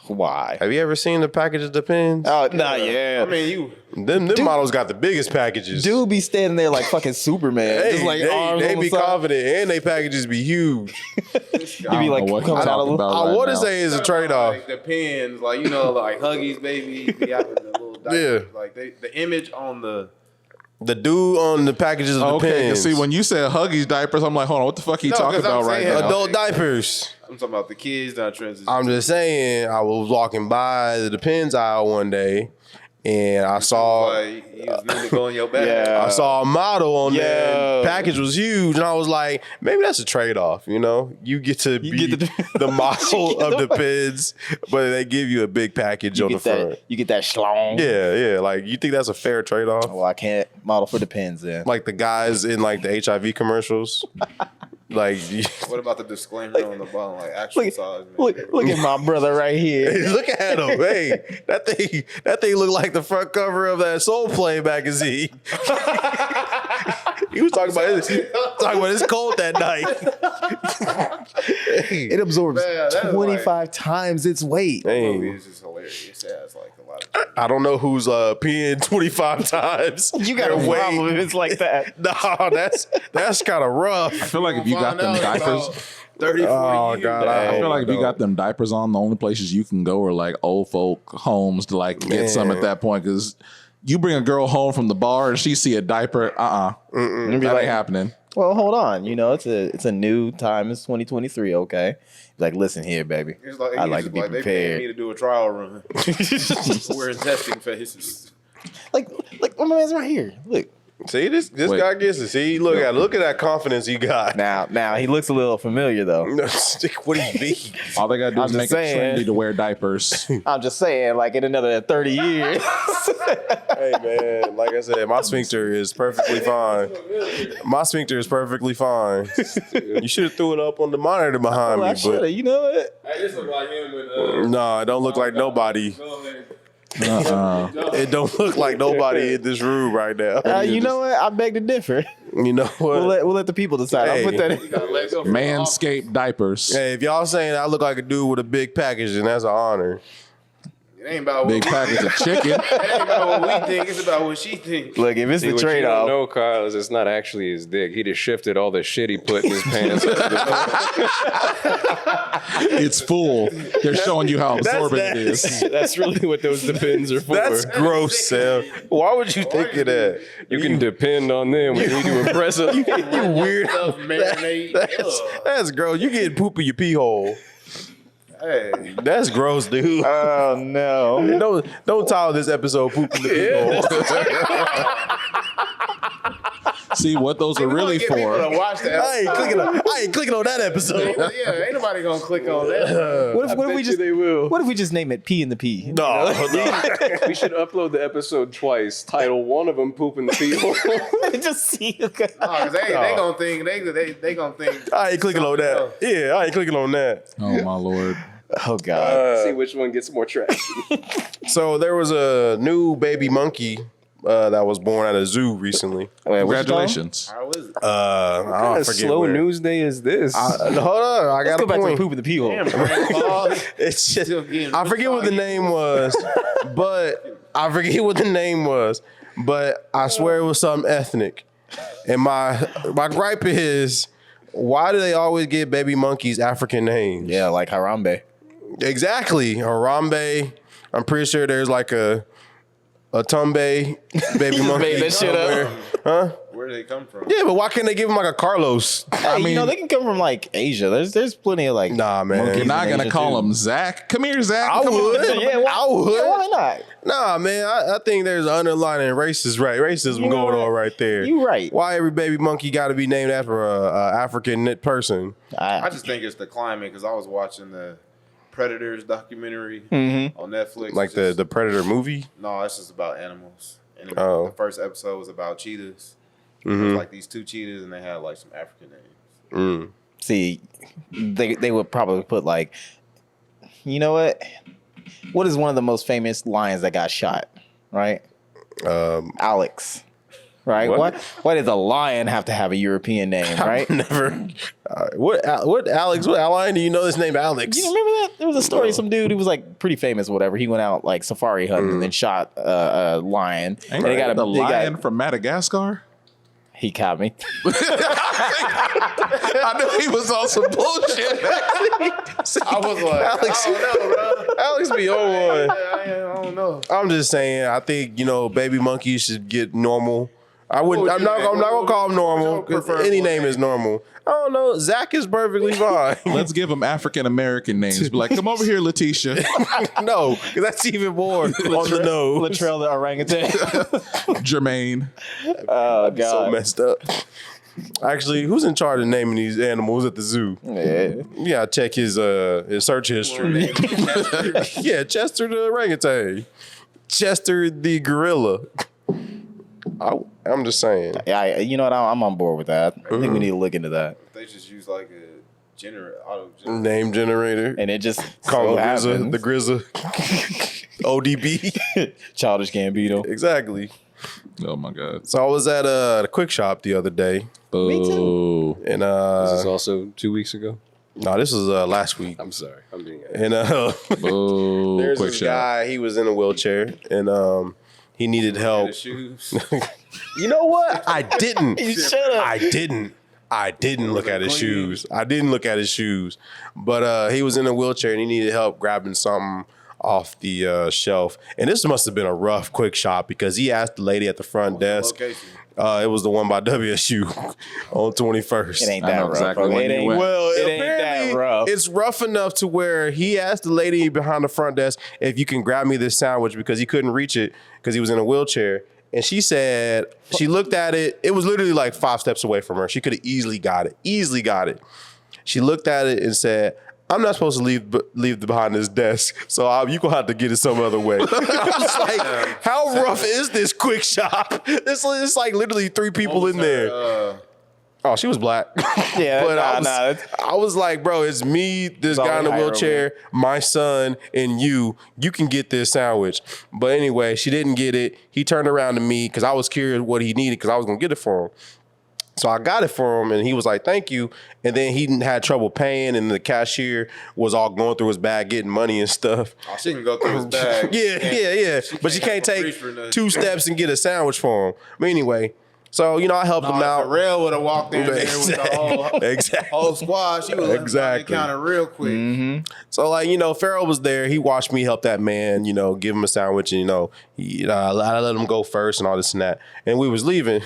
Why? Have you ever seen the packages of the Pins? Oh, nah, yeah. I mean, you. Them models got the biggest packages. Dude be standing there like fucking Superman. Hey, just like arms they on be the side. confident and they packages be huge. You be like, what coming he's out talking of about. I right want to now. say it's a trade off. Like, depends. Like, you know, like Huggies, baby. Be having the little diapers. Yeah. Like, the image on the. The dude on the packages of the Okay, 'cause Pins. see when you said Huggies diapers, I'm like, hold on, what the fuck are you No, talking 'cause I'm about right saying now? adult diapers. I'm talking about the kids not transitioning. I'm just saying, I was walking by the Depends aisle one day, and I saw Like, you was need to go in your bag. Yeah. I saw a model on there. Yo. And package was huge, and I was like, maybe that's a trade off. You know, you get to be get the model get of the- Depends, but they give you a big package You on the get that. front. You get that schlong. Yeah. Like, you think that's a fair trade off? Well, I can't model for Depends then. Like the guys in like the HIV commercials. Like, What about the disclaimer on the bottom? Like, actual Look, size. look at my brother right here. look at him. Hey, that thing looked like the front cover of that Soul Play magazine. He was talking about his cold that night. It absorbs Man, that is 25 times its weight. Movie Dang. is just hilarious. It has like a lot of. I don't know who's peeing 25 times. You got a their weight. problem if it's like that. Nah, that's kind of rough. I feel like if you got them diapers, 30, 40 Oh years. God, I feel like if you hope got them diapers on, the only places you can go are like old folk homes to like get some at Man. that point. Because you bring a girl home from the bar and she see a diaper, And be that like, ain't happening. well, hold on. You know, it's a new time. It's 2023. Okay. Like, listen here, baby. It's like, I he's like to just be like, They prepared. paid me to do a trial run. We're in testing phases. Like my man's right here. Look. See this Wait. guy gets it. See, look at that confidence he got. Now he looks a little familiar though. What do you mean? All they gotta do I'm is just make it saying. trendy to wear diapers. I'm just saying, like in another 30 years. Hey man, like I said, my sphincter is perfectly fine. My sphincter is perfectly fine. You should have threw it up on the monitor behind Well, I me, should have. but You know what? Hey, this look like him with. no, it don't look like nobody. It don't look like nobody in this room right now. You know what? I beg to differ. You know what? We'll let the people decide. I'll put that in. Manscaped diapers. Hey, if y'all saying I look like a dude with a big package, then that's an honor. It ain't about Big package of chicken. It ain't about what we think. It's about what she thinks. Look, if it's See, the what you trade don't off, know, Kyle, is it's not actually his dick. He just shifted all the shit he put in his pants. It's full. They're showing you how absorbent it is. That's really what those depends are for. That's gross, Sam. Why would you think of that? You can depend on them when you need to impress them. You weird. Stuff marinate. That's gross. You getting poop in your pee hole. Hey. That's gross, dude. oh no. Don't title this episode "Poop in the Pee Hole." See what those are really Get people for. to watch the I ain't clicking on that episode. Yeah, ain't nobody gonna click on that. What if we just they will. What if we just name it P in the P? No, We should upload the episode twice. Title one of them "Poop in the Pee Hole." just see you guys. No, 'cause they gonna think they gonna think. I ain't clicking on that. Yeah, I ain't clicking on that. Oh my lord. Oh God. See which one gets more traction. So there was a new baby monkey that was born at a zoo recently. Wait, what you call him? Congratulations. How is it? I don't forget Slow where. news day is this? Hold on, I Let's got go a back to the point. poop in the pee hole. Damn, grandpa. It's just, Still getting- I forget what the name was, but I swear it was something ethnic. And my gripe is, why do they always give baby monkeys African names? Yeah, like Harambe. Exactly. Harambe. I'm pretty sure there's like a Tumbe baby monkey. made that shit up. somewhere. Huh? Where do they come from? Yeah, but why can't they give him like a Carlos? Hey, you know, they can come from like Asia. There's plenty of like. Nah, man. monkeys You're not in gonna Asia, call too. him Zach. Come here, Zach. I Come on. would. Yeah, why, I would. Yeah, why not? Nah, man. I think there's underlying racism You know going what? on right there. You right. Why every baby monkey got to be named after a African person? I just think it's the climate because I was watching the Predators documentary Mm-hmm. on Netflix. Like It's the Predator movie. No, it's just about animals. And Oh. the first episode was about cheetahs. It Mm-hmm. was like these two cheetahs, and they had like some African names. See, they would probably put like, you know what? What is one of the most famous lions that got shot? Right, Alex. Right. What? Why does a lion have to have a European name? Right. Never. What Alex? What lion do you know this name Alex? You remember that? There was a story. Some dude who was like pretty famous, whatever. He went out like safari hunting and then shot a lion. Ain't And they got the they got- lion from Madagascar? He caught me. I knew he was on some bullshit. I was like, Alex- I don't know, bro. Alex be on one. I don't know. I'm just saying. I think baby monkeys should get normal. I wouldn't. would I'm you not. name- I'm not gonna call them normal. what's your 'Cause preferable any name name? is normal. I don't know. Zach is perfectly fine. Let's give him African American names. Be like, come over here, Letitia. No, because that's even more on the nose. Latrell the orangutan. Jermaine. Oh So God. messed up. Actually, who's in charge of naming these animals at the zoo? Yeah. Yeah, check his search history. Yeah, Chester the orangutan, Chester the gorilla. I'm just saying. Yeah, you know what? I'm on board with that. I think we need to look into that. They just use like a auto Name generator. And it just Call so him happens. the Grizza. ODB. Childish Gambino. Exactly. Oh my God. So I was at the quick shop the other day, Me too. and This is also 2 weeks ago. no, this was last week, I'm sorry. I'm being. and Oh, there's quick this shot. guy. He was in a wheelchair, and he needed help. the shoes. You know what? I didn't. You shut up. I didn't look at his shoes. I didn't look at his shoes. But he was in a wheelchair and he needed help grabbing something off the shelf. And this must have been a rough quick shop because he asked the lady at the front desk. Location. It was the one by WSU on 21st. It ain't I that know rough. exactly okay? when It you ain't, went. Well, it ain't apparently that rough. it's rough enough to where he asked the lady behind the front desk if you can grab me this sandwich because he couldn't reach it because he was in a wheelchair. And she said, she looked at it. It was literally like 5 steps away from her. She could have easily got it. She looked at it and said, I'm not supposed to leave behind this desk, so you gonna have to get it some other way. I was like, how rough is this quick shop? It's like literally 3 people in there. Oh, she was black. Yeah, but nah, I was like, bro, it's me, this guy in the always higher wheelchair, my son, and you. You can get this sandwich. But anyway, she didn't get it. He turned around to me because I was curious what he needed because I was gonna get it for him. So I got it for him, and he was like, "Thank you." And then he had trouble paying, and the cashier was all going through his bag, getting money and stuff. Oh, she can go through his bag. Yeah. But you can't take 2 steps and get a sandwich for him. But anyway, so I helped him out. Pharrell would have walked in there with the whole squad. She would have left the counter real quick. Mm-hmm. So Pharrell was there. He watched me help that man. Give him a sandwich, and I let him go first and all this and that. And we was leaving.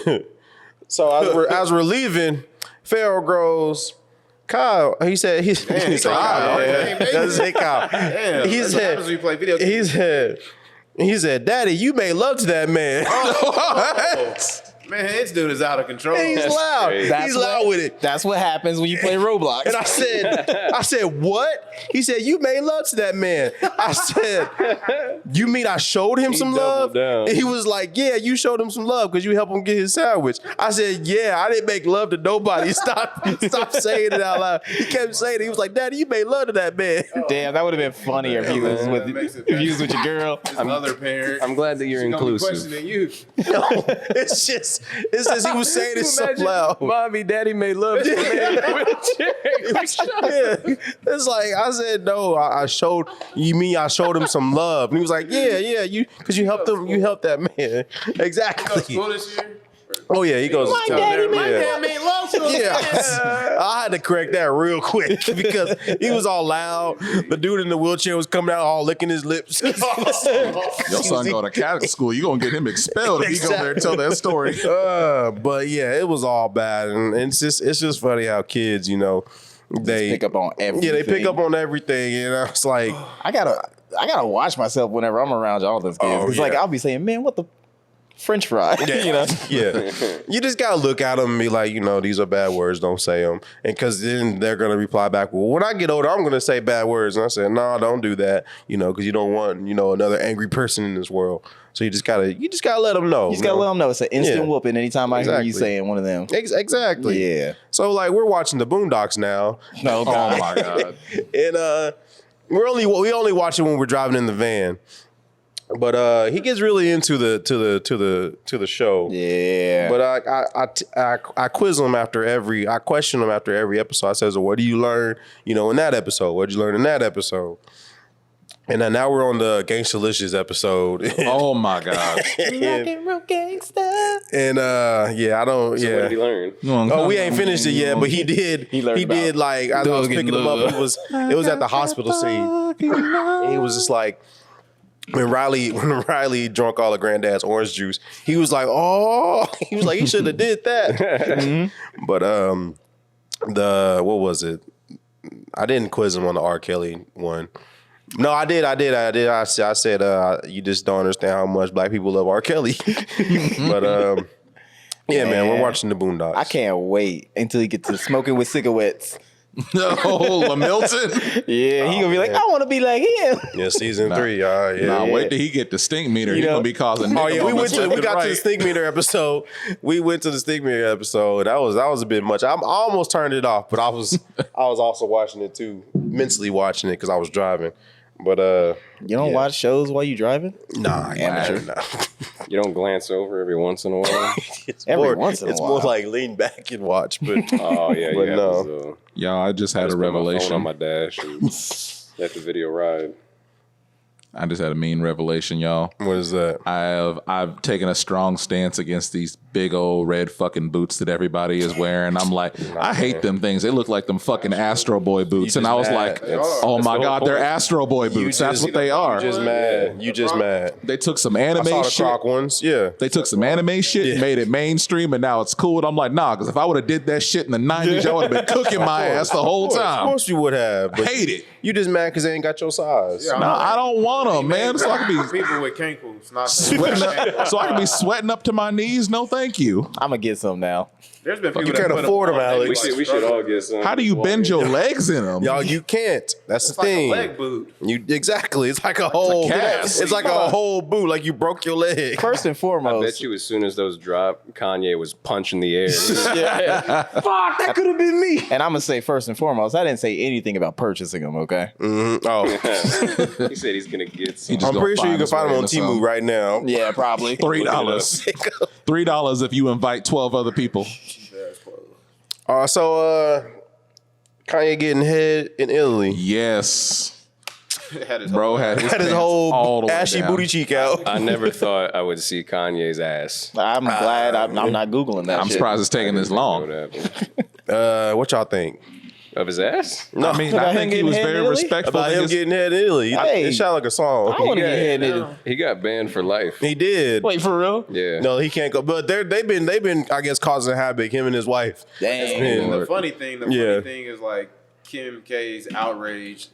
So as we're leaving, Pharaoh goes, Kyle. He said, he said, Kyle. Doesn't say Kyle. Damn, He said, we play video games. he said, Daddy, you made love to that man. Man, this dude is out of control. He's loud. He's loud with it. That's what happens when you play Roblox. And I said, what? He said, you made love to that man. I said, you mean I showed him some love? down. And he was like, yeah, you showed him some love because you helped him get his sandwich. I said, yeah, I didn't make love to nobody. Stop saying it out loud. He kept saying it. He was like, Daddy, you made love to that man. Damn, that would have been funnier if you was with your girl. Another parent. I'm glad that you're She gonna be inclusive. questioning you. No, it's just he was saying it so loud. Mommy, Daddy made love to me. Yeah. It's like I said, no, I showed him some love. And he was like, yeah, because you helped that man. Exactly. School this year? Oh yeah, he goes. My dad made love to him. Yeah, I had to correct that real quick because he was all loud. The dude in the wheelchair was coming out all licking his lips. Your son go to Catholic school, you gonna get him expelled if he go there and tell that story. But yeah, it was all bad, and it's just funny how kids, they Pick up on everything. Yeah, they pick up on everything. It's like I gotta watch myself whenever I'm around Jonathan's kids. It's like I'll be saying, man, what the French fry? Yeah, you just gotta look at them and be like, these are bad words. Don't say them, and because then they're gonna reply back, well, when I get older, I'm gonna say bad words. And I said, no, don't do that. Because you don't want another angry person in this world. So you just gotta let them know. You just gotta let them know it's an instant whooping anytime I hear you Exactly. saying one of them. Exactly. Yeah. So we're watching the Boondocks now, No, Oh my God. and we only watch it when we're driving in the van. But he gets really into the show. Yeah. But I quiz him I question him after every episode. I says, well, what do you learn, in that episode? What did you learn in that episode? And then now we're on the Gangstalicious episode. Oh my God. And I don't. So Yeah. what did he learn? Oh, we ain't finished it yet, but he did. He did like as I was picking him up. It was at the hospital scene. And he was just like. When Riley drank all of Granddad's orange juice, he was like, "Oh," he was like, "He should have did that." Mm-hmm. But what was it? I didn't quiz him on the R. Kelly one. No, I did. I said, "You just don't understand how much black people love R. Kelly." But yeah, man, we're watching the Boondocks. I can't wait until he gets to smoking with cigarettes. Oh, LaMilton. Yeah, he gonna be like, I want to be like him. Yeah, season 3. Yeah. Nah, wait till he get the stink meter. He's gonna be causing. Oh yeah, we got right. to the stink meter episode. We went to the stink meter episode. That was a bit much. I almost turned it off, but I was also watching it too, mentally watching it because I was driving. But You don't watch shows while you driving? nah, Amateur. nah. You don't glance over every once in a while. It's It's more like lean back and watch. But Oh yeah, But yeah. no. Y'all, I just had a Put my phone revelation. on my dash and let the video ride. I just had a mean revelation, y'all. what is that? I've taken a strong stance against these big old red fucking boots that everybody is wearing. I'm like, I hate them things. They look like them fucking Astro Boy boots. And I was like, oh my God, they're Astro Boy boots. That's what they are. You just mad. They took some I anime saw the shit. Croc ones. Yeah. They took some anime shit, made it mainstream, and now it's cool. And I'm like, nah, because if I would have did that shit in the 90s, y'all would have been cooking my ass the whole Of time. course you would have. But Hate it. You just mad because they ain't got your size. Yeah, No, I don't want them, man. So I can be people with cankles, not sweating up, so I can be sweating up to my knees. No, thank you. I'm gonna get some now. There's been people You that can't put afford them, on, they Alex. be, like, We should all struggling. get some. How do you bend your legs in them? Y'all, you can't. That's It's the like thing. a leg boot. You exactly. It's like a whole. cast. It's like a whole boot. Like you broke your leg. First and I foremost, bet you as soon as those drop, Kanye was punching the air. Fuck, that could have been me. and I'm gonna say first and foremost, I didn't say anything about purchasing them. Okay. Oh, He said he's gonna get some. just I'm pretty sure you can his find way them on into Temu some. right now. Yeah, probably. $3. $3 if you invite 12 other people. Kanye getting head in Italy. Yes. Had his Bro had his, Had his pants all whole the way ashy down. booty cheek out. I never thought I would see Kanye's ass. I'm glad I'm not Googling that I'm shit. surprised it's taking this long. What y'all think? Of his ass? No, I mean, About I him think he getting was head in very Italy? respectful. about to him his- getting head in Italy. Hey. It sounded like a song. I want to get head in it. He got banned for life. He did. Wait, for real? Yeah. No, he can't go. But they've been I guess causing havoc. Him and his wife. Dang. been- The funny thing Yeah. is like Kim K's outrage.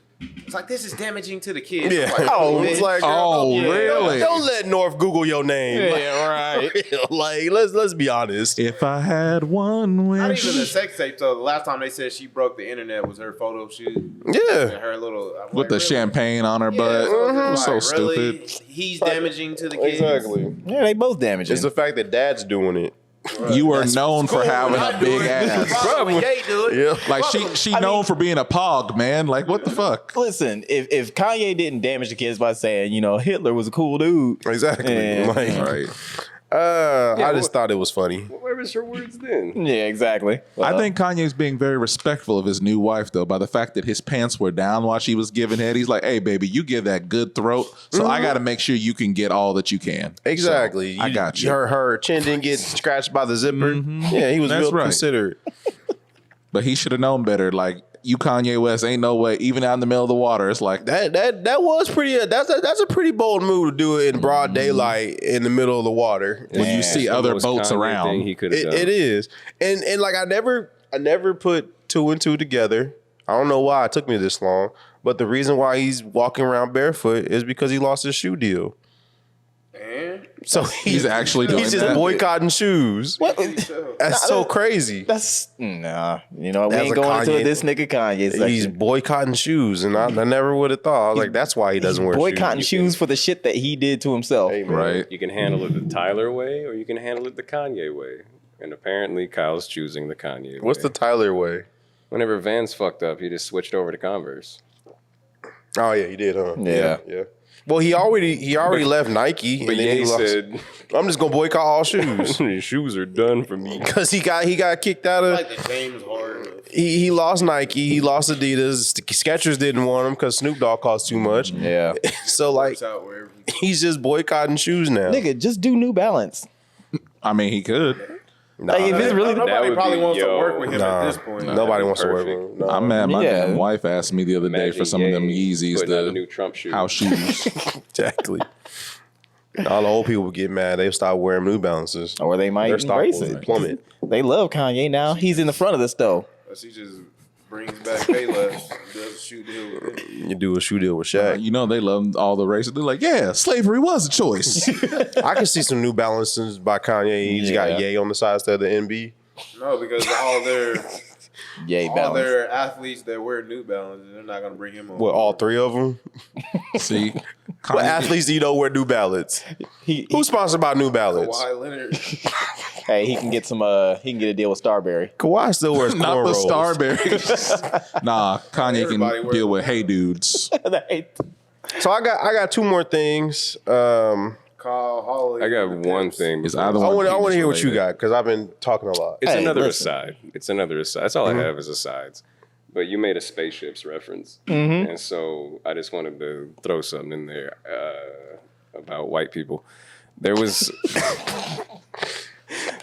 It's like this is damaging to the kids. Yeah. I'm like, Oh, man, it's like, Oh, yeah. really? Don't let North Google your name. Yeah, right. Like, let's be honest. If I had one Not wish. even the sex tape. So the last time they said she broke the internet was her photo shoot. Yeah. And her little I'm With like, the really? champagne on her Yeah, butt. Mhm. So like, stupid. really? He's damaging to the kids. Exactly. Yeah, they both damaging. It's the fact that dad's doing it. You were known for having a big ass. Probably when Ye do it. Yeah. Like she known for being a pog, man. Like what the fuck? Listen, if Kanye didn't damage the kids by saying, Hitler was a cool dude. Exactly. Yeah. Like, Right. I just thought it was funny. Where was her words then? Yeah, exactly. I think Kanye's being very respectful of his new wife, though, by the fact that his pants were down while she was giving head. He's like, "Hey, baby, you give that good throat, so I got to make sure you can get all that you can." Exactly. So, I got you. Her chin didn't get scratched by the zipper. Mhm. Yeah, he was That's real right. considerate. But he should have known better. Like you, Kanye West, ain't no way. Even out in the middle of the water, it's like That was pretty. That's a pretty bold move to do it in broad daylight in the middle of the water. when you see The other most boats Kanye around. thing he could have done. It is, and like I never put two and two together. I don't know why it took me this long, but the reason why he's walking around barefoot is because he lost his shoe deal. And So He's actually doing he's just that. boycotting shoes. What? That's so crazy. That's nah. We As ain't a going into Kanye- it. This nigga Kanye section. He's boycotting shoes, and I never would have thought. I was like, that's why he doesn't wear boycotting shoes. shoes for the shit that he did to himself. Hey, man. Right. You can handle it the Tyler way, or you can handle it the Kanye way. And apparently, Kyle's choosing the Kanye way. What's the Tyler way? Whenever Vans fucked up, he just switched over to Converse. Oh yeah, he did, huh? Yeah. yeah. Well, he already left Nike, But and then Ye he lost. said, I'm just gonna boycott all shoes "These shoes are done for me." because he got kicked out of. like the James Harden. He lost Nike, he lost Adidas. Skechers didn't want him because Snoop Dogg cost too much. Yeah. So like, Works out wherever he he's just boycotting shoes now. Nigga, just do New Balance. I mean, he could. Nah, Like, if it's really Nobody would probably be- wants to yo, work with him nah, at this point. nobody wants to work perfect. with him. No. I'm mad. My Yeah. damn wife asked me the other day for some of them Yeezys, putting out a the new Trump shoe. house shoes. Exactly. All the old people would get mad. They'll stop wearing New Balances. Or they might Their stock embrace will it. plummet. They love Kanye now. He's in the front of the stove. She just brings back Payless, does a shoe deal with him. You do a shoe deal with Shaq. You know they love all the races. They're like, yeah, slavery was a choice. I can see some New Balances by Kanye. He's got Ye on the side instead of the NB. No, because all Yay, balance. their athletes that wear New Balances, they're not gonna bring him on. What, all three of them? See, What Kanye- athletes do you know wear New Balance? He, Who's sponsored by New Balance? Kawhi Leonard. hey, he can get some. He can get a deal with Starberry. Kawhi still wears not the cornrows. Starberries. Nah, Kanye Everybody can wears deal with hey dudes. So I got two more things. Kyle Holly. I got one thing. It's before- either I one. want to hear what you related. got because I've been talking a lot. It's Hey, another listen. aside. It's another aside. That's all I have is asides. But you made a spaceships reference, and so I just wanted to throw something in there about white people. There was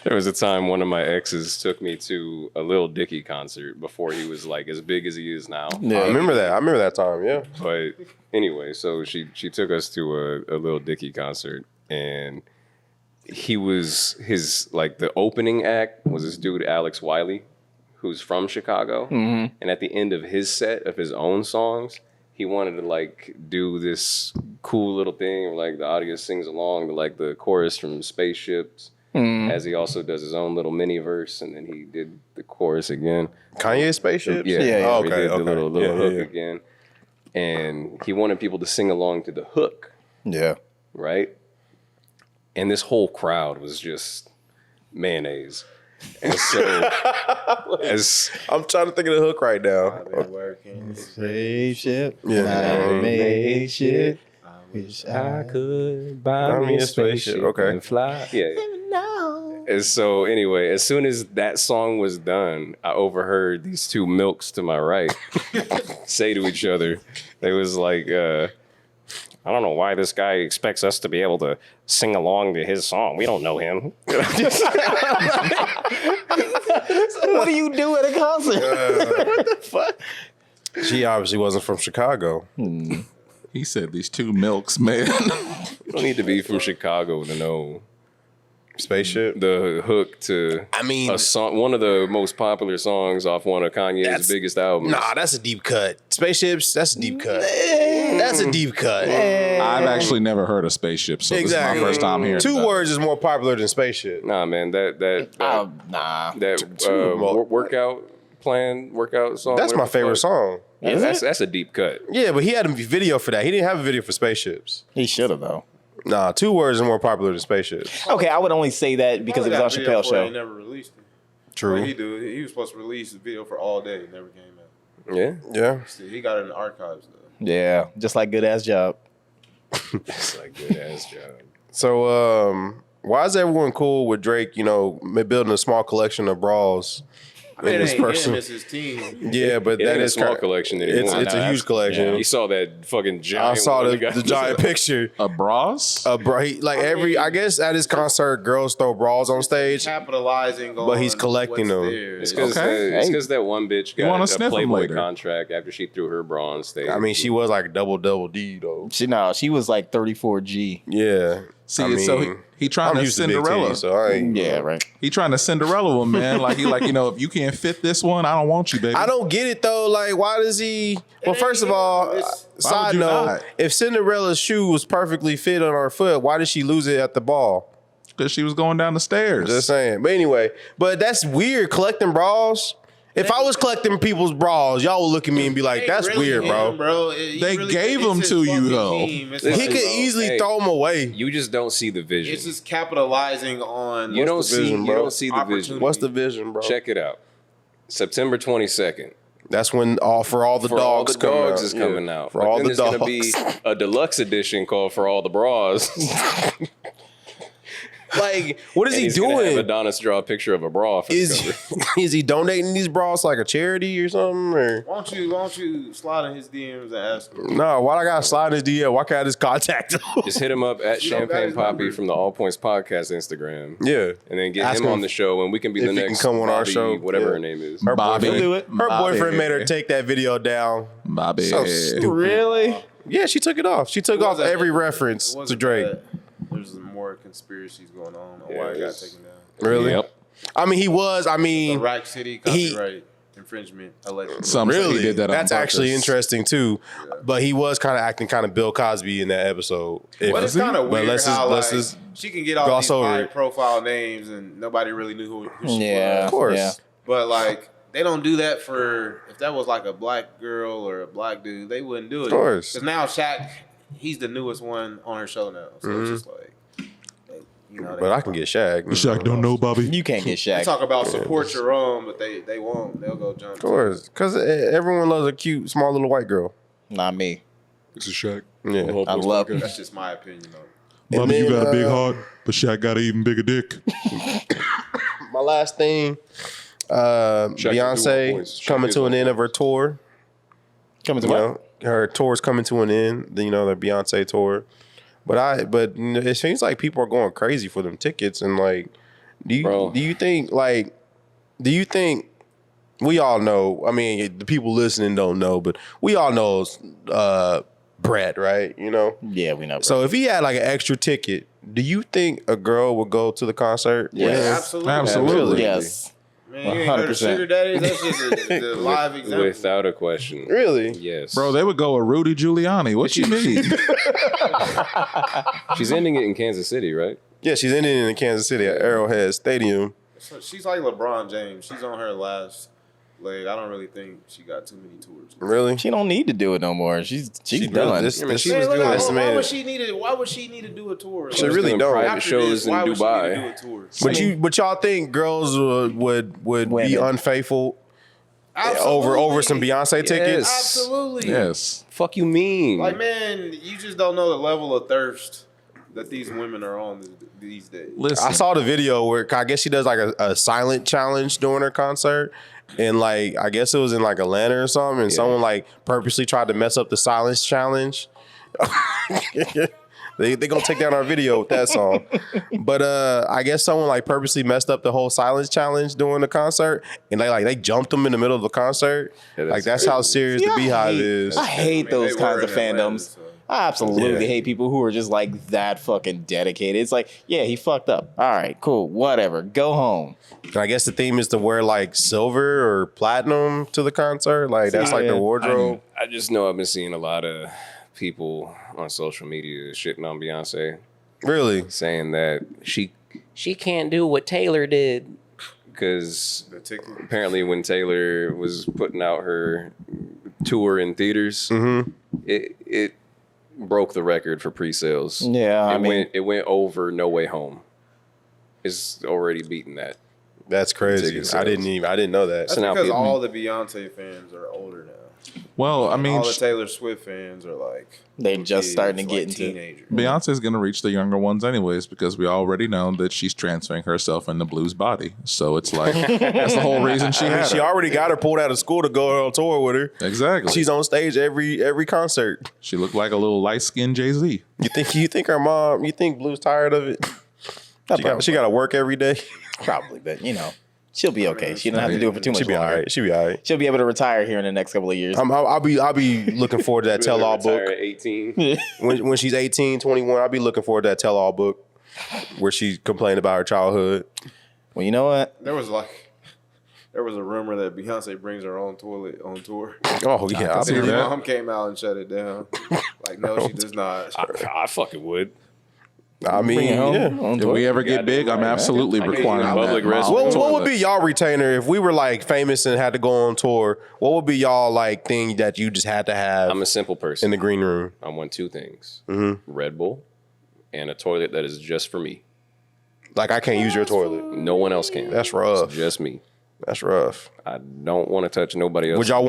there was a time one of my exes took me to a Lil Dicky concert before he was like as big as he is now. I remember that. I remember that time. Yeah. But anyway, so she took us to a Lil Dicky concert, and he was his like the opening act was this dude Alex Wiley, who's from Chicago, and at the end of his set of his own songs, he wanted to like do this cool little thing where like the audience sings along to like the chorus from Spaceships, as he also does his own little mini verse, and then he did the chorus again. Kanye Spaceships? Yeah, Yeah, Oh, he okay, did the okay. little Yeah, hook yeah. again, and he wanted people to sing along to the hook, Yeah. right? And this whole crowd was just mayonnaise, and so as I'm trying to think of the hook right now. I've been working. Spaceship. Yeah. Spaceship. Wish I could buy Buy me me a a spaceship, spaceship okay. and fly. Yeah, And so anyway, as soon as that song was done, I overheard these two milks to my right say to each other, they was like, I don't know why this guy expects us to be able to sing along to his song. We don't know him. What do you do at a concert? What the fuck? She obviously wasn't from Chicago. He said these two milks, man. You don't need to be from Chicago to know Spaceship. the hook to a song, one of the most popular songs off one of Kanye's biggest albums. Nah, that's a deep cut. Spaceships, that's a deep cut. That's a deep cut. I've actually never heard of Spaceship, so this is my first time hearing Two that. words is more popular than Spaceship. Nah, man, that workout song. That's my favorite song. That's a deep cut. Yeah, but he had a video for that. He didn't have a video for Spaceships. He should have though. Nah, 2 words is more popular than Spaceships. Okay, I would only say that because it was on Chappelle's show. He never released it. True. He was supposed to release a video for All Day. It never came out. Yeah. Yeah. He got it in the archives though. Yeah, just like Good Ass Job. It's like good ass job. So, why is everyone cool with Drake, building a small collection of bras? I mean, this it ain't person. him, it's his team. Yeah, but It that ain't a is small collection anymore. It's a huge collection. You saw that fucking I giant. saw one the got- giant picture. Bras? Bro, I guess at his concert, girls throw bras on stage. Capitalizing on But he's collecting what's them. there. It's because Okay. that one bitch You wanna got a sniff 'em Playboy later. contract after she threw her bra on stage. I mean, she was like double D though. She was like 34G. Yeah. See, so he trying I'm to used to big Cinderella. titties, so I ain't. Yeah, right. He trying to Cinderella him, man. Like if you can't fit this one, I don't want you, baby. I don't get it though. Like, why does he? Well, first of all, side you note: not? if Cinderella's shoe was perfectly fit on her foot, why did she lose it at the ball? Because she was going down the stairs. Just saying. But anyway, that's weird collecting bras. If I was collecting people's bras, y'all would look at me and be like, Ain't "That's really weird, bro." him, bro. They gave him it's to his you, fucking though. team. It's He like- could easily Hey. throw them away. You just don't see the vision. It's just capitalizing on. You don't the see. vision, You bro? don't see the vision. What's the vision, bro? Check it out. September 22nd. That's when for all the For all dogs the come dogs out. is Yeah. coming out. For But all then the there's dogs. gonna be a deluxe edition called For All the Bras. Like, what is And he he's gonna have doing? Adonis draw a picture of a bra for the Is cover. is he donating these bras to like a charity or something? Or Why don't you slide in his DMs and ask him? no? Why I gotta slide his DM? Why can't I just contact him? Just hit him up at You don't got Champagne his Poppy number. from the All Points Podcast Instagram. Yeah. And then get Ask him him on the show, and we can be if the he can next come on our Bobby, show. whatever Yeah. her name is. Her Bobby. boyfriend, her Bobby. boyfriend made her take that video down. Bobby. So stupid. Really? Yeah, she took it off. She took It off wasn't- every it reference to wasn't Drake. that. There's more conspiracies going on why it got Yes. taken down. Really? Yep. I mean, he was. I The mean, Rack City copyright infringement allegedly. Some say he really, did that on that's actually purpose. interesting too. But he was kind of acting kind of Bill Cosby in that episode. But it's kind of But weird how let's like, just she can get all gloss these over high it. profile names and nobody really knew who she Yeah. was. of course. Yeah. But like they don't do that for if that was like a black girl or a black dude, they wouldn't do it. Of course. Because now Shaq, he's the newest one on her show now, so it's just like, But I can get Shaq. Shaq don't know, Bobby. You can't get They Shaq. talk about support your own, but they won't. They'll go jump. Of course, because everyone loves a cute, small little white girl. Not me. This is Shaq. Yeah. I love That's just my opinion. Though. Bobby, you got a big heart, but Shaq got an even bigger dick. My last thing, can do all Beyonce points. Shaq coming is to all an end of her tour. Coming to You what? know, her tour's coming to an end. The Beyonce tour. But it seems like people are going crazy for them tickets. And like, do you think we all know? I mean, the people listening don't know, but we all know Brett, right? You know. Yeah, we know. So if he had like an extra ticket, do you think a girl would go to the concert? Yes. with him? Absolutely. Absolutely. Yes. Man, you ain't heard of 100%. Sugar Daddies? That's just the live example. Without a question. Really? Yes. Bro, they would go with Rudy Giuliani. What you mean? She's ending it in Kansas City, right? Yeah, she's ending in Kansas City at Arrowhead Stadium. So she's like LeBron James. She's on her last leg. I don't really think she got too many tours. Really? She don't need to do it no more. She's She done. really- this- I mean, this she was was doing doing- why estimated. would she need it? Why would she need to do a tour? She Like, really doing don't. private after shows this, in why would she Dubai. need to do a tour? But y'all think girls would be Women. unfaithful Absolutely. over some Beyonce tickets? Absolutely. Yes. Fuck you mean? Like, man, you just don't know the level of thirst that these women are on these days. Listen, I saw the video where I guess she does like a silent challenge during her concert. And like I guess it was in like Atlanta or something, and someone like purposely tried to mess up the silence challenge. They gonna take down our video with that song. But I guess someone like purposely messed up the whole silence challenge during the concert, and they jumped them in the middle of the concert. Yeah, like that's how serious the Beehive is. I hate those kinds of fandoms. I absolutely hate people who are just like that fucking dedicated. It's like, yeah, he fucked up. All right, cool, whatever. Go home. And I guess the theme is to wear like silver or platinum to the concert. Like that's like the wardrobe. I just know I've been seeing a lot of people on social media shitting on Beyonce, Really? saying that she can't do what Taylor did. Because apparently when Taylor was putting out her tour in theaters, it broke the record for pre-sales. Yeah, it went over No Way Home. It's already beaten that. That's crazy. I didn't know that. That's because all the Beyonce fans are older now. well, I mean, All the Taylor Swift fans are like They're just starting to get into teenagers. Beyonce's gonna reach the younger ones anyways because we already know that she's transferring herself into Blue's body. So it's like that's the whole reason she had She her. already got her pulled out of school to go on tour with her. Exactly. She's on stage every concert. She looked like a little light skinned Jay-Z. You think her mom? You think Blue's tired of it? She got to work every day. probably, but she'll be okay. She don't have to do it for too much She'll be all longer. right. She'll be all right. She'll be able to retire here in the next couple of years. I'll be looking forward to that tell all book. Retire at 18. When she's 18, 21, I'll be looking forward to that tell all book where she complained about her childhood. Well, you know what? There was a rumor that Beyonce brings her own toilet on tour. Oh yeah, I'll see be Her that. mom came out and shut it down. Like, no, she does not. I fucking would. I Bring mean, it home. yeah. On If tour. we ever get big, I'm absolutely requiring public that. restroom. What would be y'all retainer if we were like famous and had to go on tour? What would be y'all like thing that you just had to have I'm a simple person. in the green room? I want two things: Mm-hmm. Red Bull and a toilet that is just for me. Like I can't use your toilet. No one else can. That's rough. It's just me. That's rough. I don't want to touch nobody else. Would y'all?